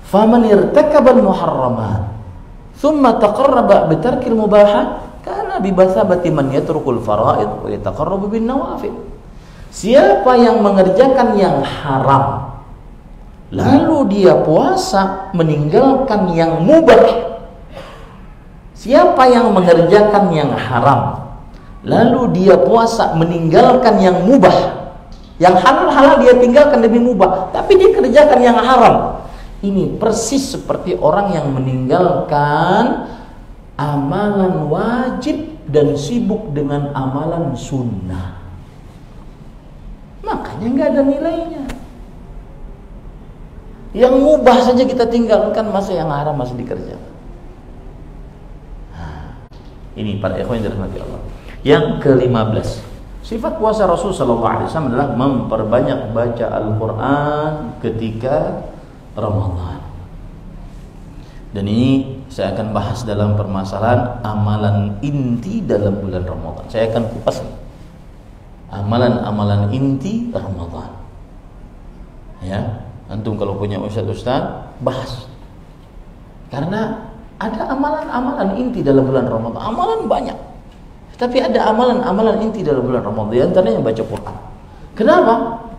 Faman irtakabal muharramat thumma taqarraba bitarkil mubahat kana bibasabati man yatrukul faraid wa yataqarrabu bin nawafil. Siapa yang mengerjakan yang haram lalu dia puasa meninggalkan yang mubah. Siapa yang mengerjakan yang haram lalu dia puasa meninggalkan yang mubah. Yang halal-halal dia tinggalkan demi mubah, tapi dia kerjakan yang haram. Ini persis seperti orang yang meninggalkan amalan wajib dan sibuk dengan amalan sunnah. Makanya nggak ada nilainya. Yang mubah saja kita tinggalkan, masa yang haram masih dikerjakan. Ini para ikhwan yang dirahmati Allah. Yang ke-15, sifat puasa Rasul sallallahu alaihi wasallam adalah memperbanyak baca Al-Qur'an ketika Ramadan. Dan ini saya akan bahas dalam permasalahan amalan inti dalam bulan Ramadan. Saya akan kupas amalan-amalan inti Ramadan. Ya, antum kalau punya ustaz-ustaz bahas. Karena ada amalan-amalan inti dalam bulan Ramadan. Amalan banyak. Tapi ada amalan-amalan inti dalam bulan Ramadan. Di antaranya baca Quran. Kenapa?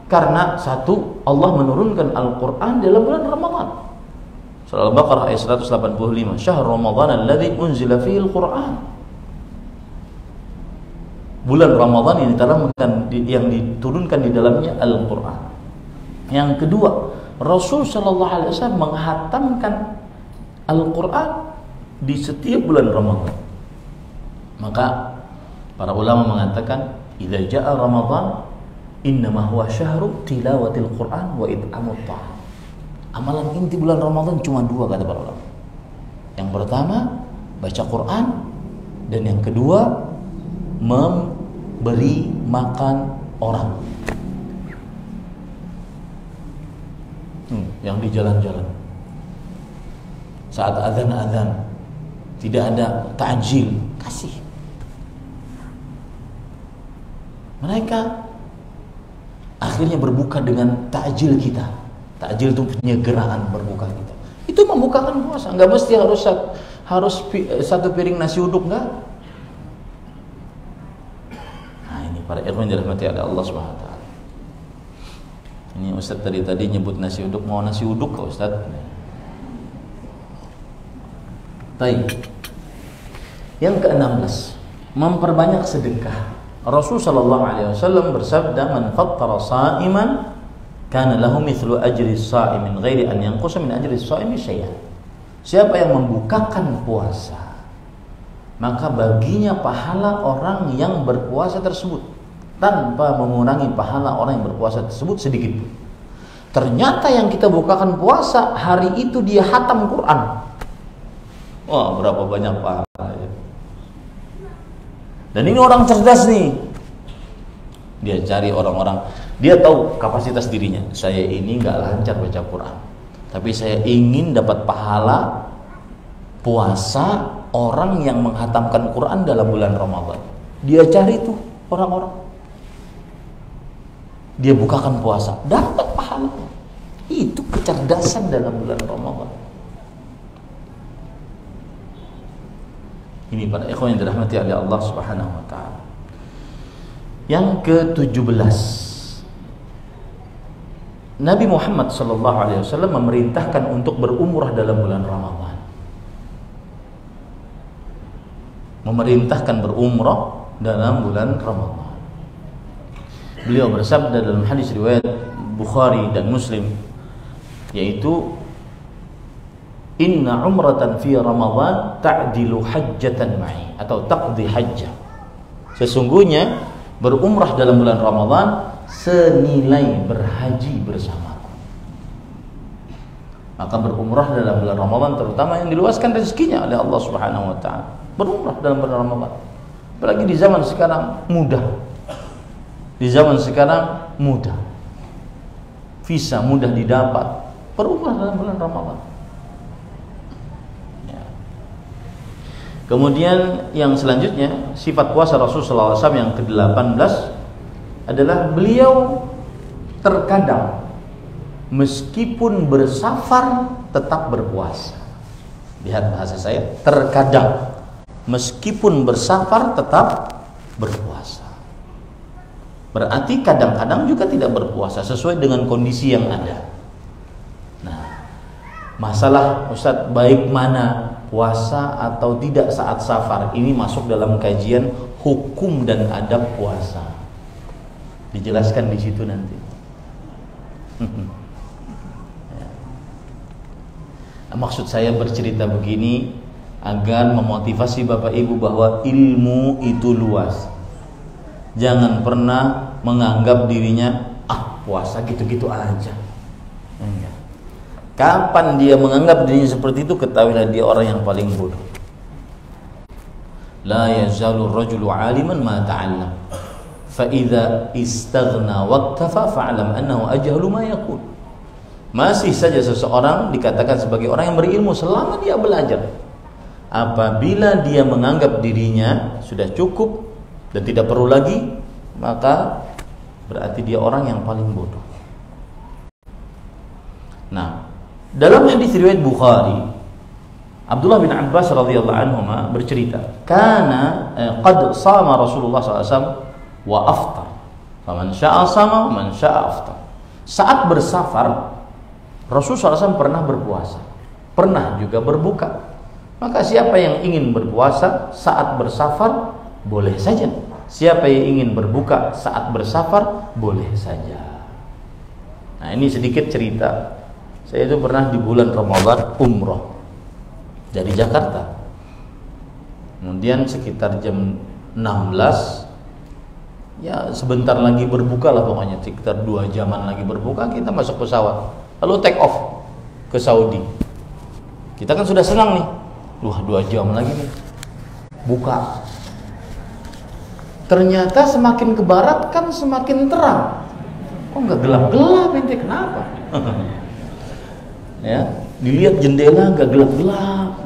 Karena satu, Allah menurunkan Al-Quran dalam bulan Ramadan. Surah Al-Baqarah ayat 185. Syahr Ramadan alladzi unzila fihi Al-Quran. Bulan Ramadan yang diturunkan di dalamnya Al-Quran. Yang kedua, Rasul sallallahu alaihi wasallam menghatamkan Al-Quran di setiap bulan Ramadan. Maka para ulama mengatakan, idza jaa Ramadan innama huwa syahru tilawatil Quran wa it'amut ta'am. Amalan inti bulan Ramadan cuma 2 kata para ulama. Yang pertama baca Quran, dan yang kedua memberi makan orang. Yang di jalan-jalan saat azan-azan tidak ada ta'jil, kasih. Mereka akhirnya berbuka dengan ta'jil kita. Ta'jil itu penyegerahan berbuka kita. Itu membukakan puasa, nggak mesti harus 1 piring nasi uduk, enggak. Nah, ini para ikhwan dirahmati oleh Allah Subhanahu wa taala. Ini Ustaz tadi nyebut nasi uduk, mau nasi uduk kok Ustaz? Baik. Yang ke-16, memperbanyak sedekah. Rasul sallallahu alaihi wasallam bersabda, "Man fattara sha'iman kana lahu mithlu ajri shaim min ghairi an yanqusa min ajri shaimi syai'an." Siapa yang membukakan puasa, maka baginya pahala orang yang berpuasa tersebut tanpa mengurangi pahala orang yang berpuasa tersebut sedikit pun. Ternyata yang kita bukakan puasa hari itu dia khatam Quran. Wah, berapa banyak pahalanya. Dan ini orang cerdas nih. Dia cari orang-orang, dia tahu kapasitas dirinya. Saya ini nggak lancar baca Quran, tapi saya ingin dapat pahala puasa orang yang menghatamkan Quran dalam bulan Ramadan. Dia cari tuh orang-orang, dia bukakan puasa, dapat pahala. Itu kecerdasan dalam bulan Ramadan. Ini para ikhwan yang dirahmati oleh Allah Subhanahu wa taala. Yang ke-17, Nabi Muhammad sallallahu alaihi wasallam memerintahkan untuk berumrah dalam bulan Ramadan. Memerintahkan berumrah dalam bulan Ramadan. Beliau bersabda dalam hadis riwayat Bukhari dan Muslim, yaitu inna umratan fi Ramadan ta'dilu hajjatan ma'i, atau taqdi hajjah. Sesungguhnya berumrah dalam bulan Ramadan senilai berhaji bersamaku. Maka berumrah dalam bulan Ramadan, terutama yang diluaskan rezekinya oleh Allah Subhanahu wa taala, berumrah dalam bulan Ramadan. Apalagi di zaman sekarang mudah. Di zaman sekarang mudah. Visa mudah didapat. Berumrah dalam bulan Ramadan. Kemudian yang selanjutnya, sifat puasa Rasulullah SAW yang ke-18 adalah beliau terkadang meskipun bersafar tetap berpuasa. Lihat bahasa saya, terkadang meskipun bersafar tetap berpuasa. Berarti kadang-kadang juga tidak berpuasa sesuai dengan kondisi yang ada. Nah, masalah Ustadz baik mana, puasa atau tidak saat safar, ini masuk dalam kajian hukum dan adab puasa. Dijelaskan di situ nanti. Maksud saya bercerita begini agar memotivasi Bapak Ibu bahwa ilmu itu luas. Jangan pernah menganggap dirinya puasa gitu-gitu aja. Enggak. Kapan dia menganggap dirinya seperti itu, ketahuilah dia orang yang paling bodoh. La yazalu rajulu aliman ma ta'allam, fa idza istaghna waqtafa fa'lam annahu ajhalu ma yaqul. Masih saja seseorang dikatakan sebagai orang yang berilmu selama dia belajar. Apabila dia menganggap dirinya sudah cukup dan tidak perlu lagi, maka berarti dia orang yang paling bodoh. Nah, dalam hadis riwayat Bukhari, Abdullah bin Abbas radhiyallahu anhuma bercerita, "Kana qad shama Rasulullah SAW wa aftar. Faman syaa shama wa man syaa aftar." Saat bersafar, Rasulullah SAW pernah berpuasa, pernah juga berbuka. Maka siapa yang ingin berpuasa saat bersafar boleh saja. Siapa yang ingin berbuka saat bersafar boleh saja. Nah, ini sedikit cerita. Saya itu pernah di bulan Ramadan umroh dari Jakarta. Kemudian sekitar jam 16, ya sebentar lagi berbuka lah pokoknya, sekitar 2 jaman lagi berbuka, kita masuk pesawat. Lalu take off ke Saudi. Kita kan sudah senang nih. 2 jam lagi nih buka. Ternyata semakin ke barat kan semakin terang. Kok nggak gelap-gelap ente, kenapa? Ya, dilihat jendela nggak gelap-gelap.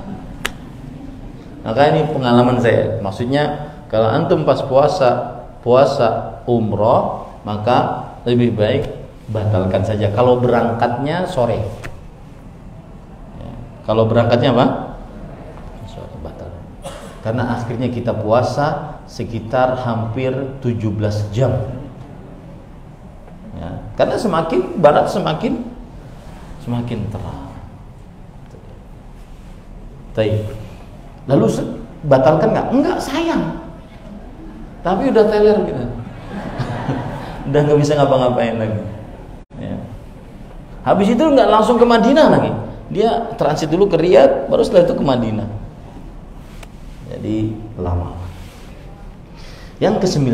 Maka ini pengalaman saya. Maksudnya kalau antum pas puasa umroh, maka lebih baik batalkan saja. Kalau berangkatnya sore. Ya, kalau berangkatnya apa? Sore, batal. Karena akhirnya kita puasa sekitar hampir 17 jam. Ya, karena semakin barat semakin terang. Baik. Lalu batalkan nggak? Enggak, sayang. Tapi udah teler gitu. Udah nggak bisa ngapa-ngapain lagi. Ya. Habis itu nggak langsung ke Madinah lagi. Dia transit dulu ke Riyadh, baru setelah itu ke Madinah. Jadi lama. Yang ke-19,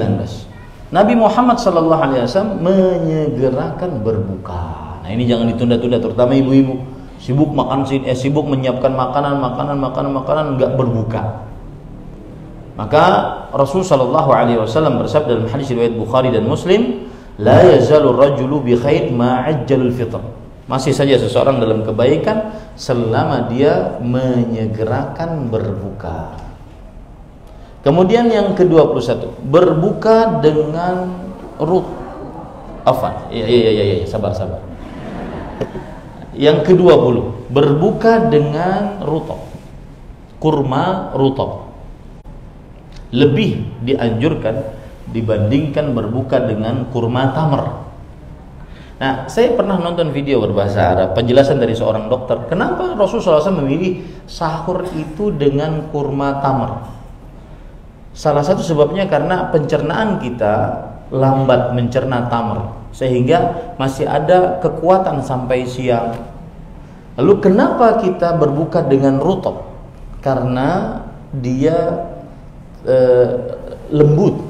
Nabi Muhammad SAW menyegerakan berbuka. Nah ini jangan ditunda-tunda, terutama ibu-ibu sibuk sibuk menyiapkan makanan nggak berbuka. Maka Rasul sallallahu alaihi wasallam bersabda dalam hadis riwayat Bukhari dan Muslim, la yazalu rajulu bi khair ma ajjalul fitr. Masih saja seseorang dalam kebaikan selama dia menyegerakan berbuka. Kemudian yang ke-21, berbuka dengan sabar. Yang ke-20, berbuka dengan rutab. Kurma rutab. Lebih dianjurkan dibandingkan berbuka dengan kurma tamar. Nah, saya pernah nonton video berbahasa Arab, penjelasan dari seorang dokter, kenapa Rasulullah SAW memilih sahur itu dengan kurma tamar. Salah satu sebabnya karena pencernaan kita lambat mencerna tamar, sehingga masih ada kekuatan sampai siang. Lalu kenapa kita berbuka dengan rutab? Karena dia lembut.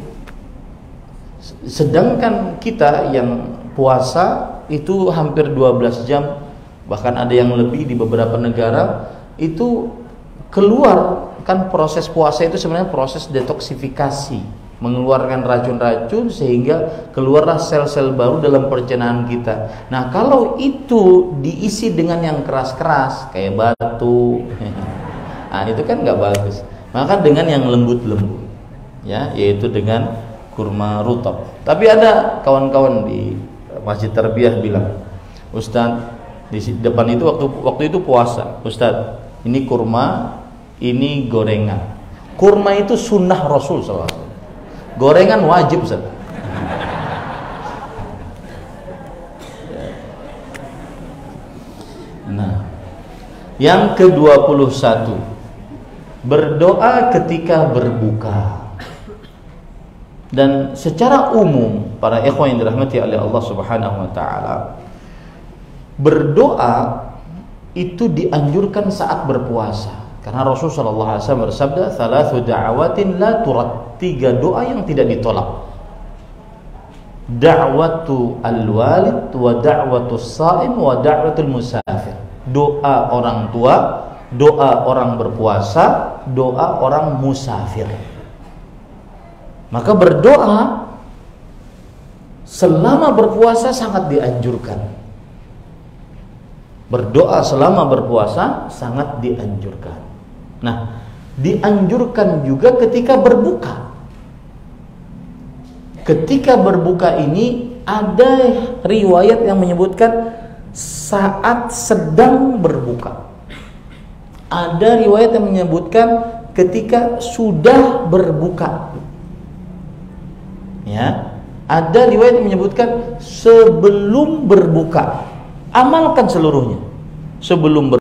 Sedangkan kita yang puasa itu hampir 12 jam, bahkan ada yang lebih di beberapa negara, itu keluar kan. Proses puasa itu sebenarnya proses detoksifikasi, mengeluarkan racun-racun sehingga keluarlah sel-sel baru dalam pencernaan kita. Nah, kalau itu diisi dengan yang keras-keras kayak batu, nah itu kan nggak bagus. Maka dengan yang lembut-lembut, ya, yaitu dengan kurma rutab. Tapi ada kawan-kawan di Masjid Tarbiyah bilang, Ustadz, di depan itu waktu itu puasa, Ustadz, ini kurma, ini gorengan. Kurma itu sunnah Rasul SAW. Gorengan wajib, Ustadz. Nah, yang ke-21, berdoa ketika berbuka. Dan secara umum para ikhwan yang dirahmati oleh Allah Subhanahu wa taala, berdoa itu dianjurkan saat berpuasa. Karena Rasul sallallahu alaihi wasallam bersabda, "Thalathu da'awatin la turad." 3 doa yang tidak ditolak. Da'watu al-walid wa da'watu as-sha'im wa da'watul musafir. Doa orang tua, doa orang berpuasa, doa orang musafir. Maka berdoa selama berpuasa sangat dianjurkan. Berdoa selama berpuasa sangat dianjurkan. Nah, dianjurkan juga ketika berbuka. Ketika berbuka ini ada riwayat yang menyebutkan saat sedang berbuka. Ada riwayat yang menyebutkan ketika sudah berbuka. Ya, ada riwayat yang menyebutkan sebelum berbuka. Amalkan seluruhnya. Sebelum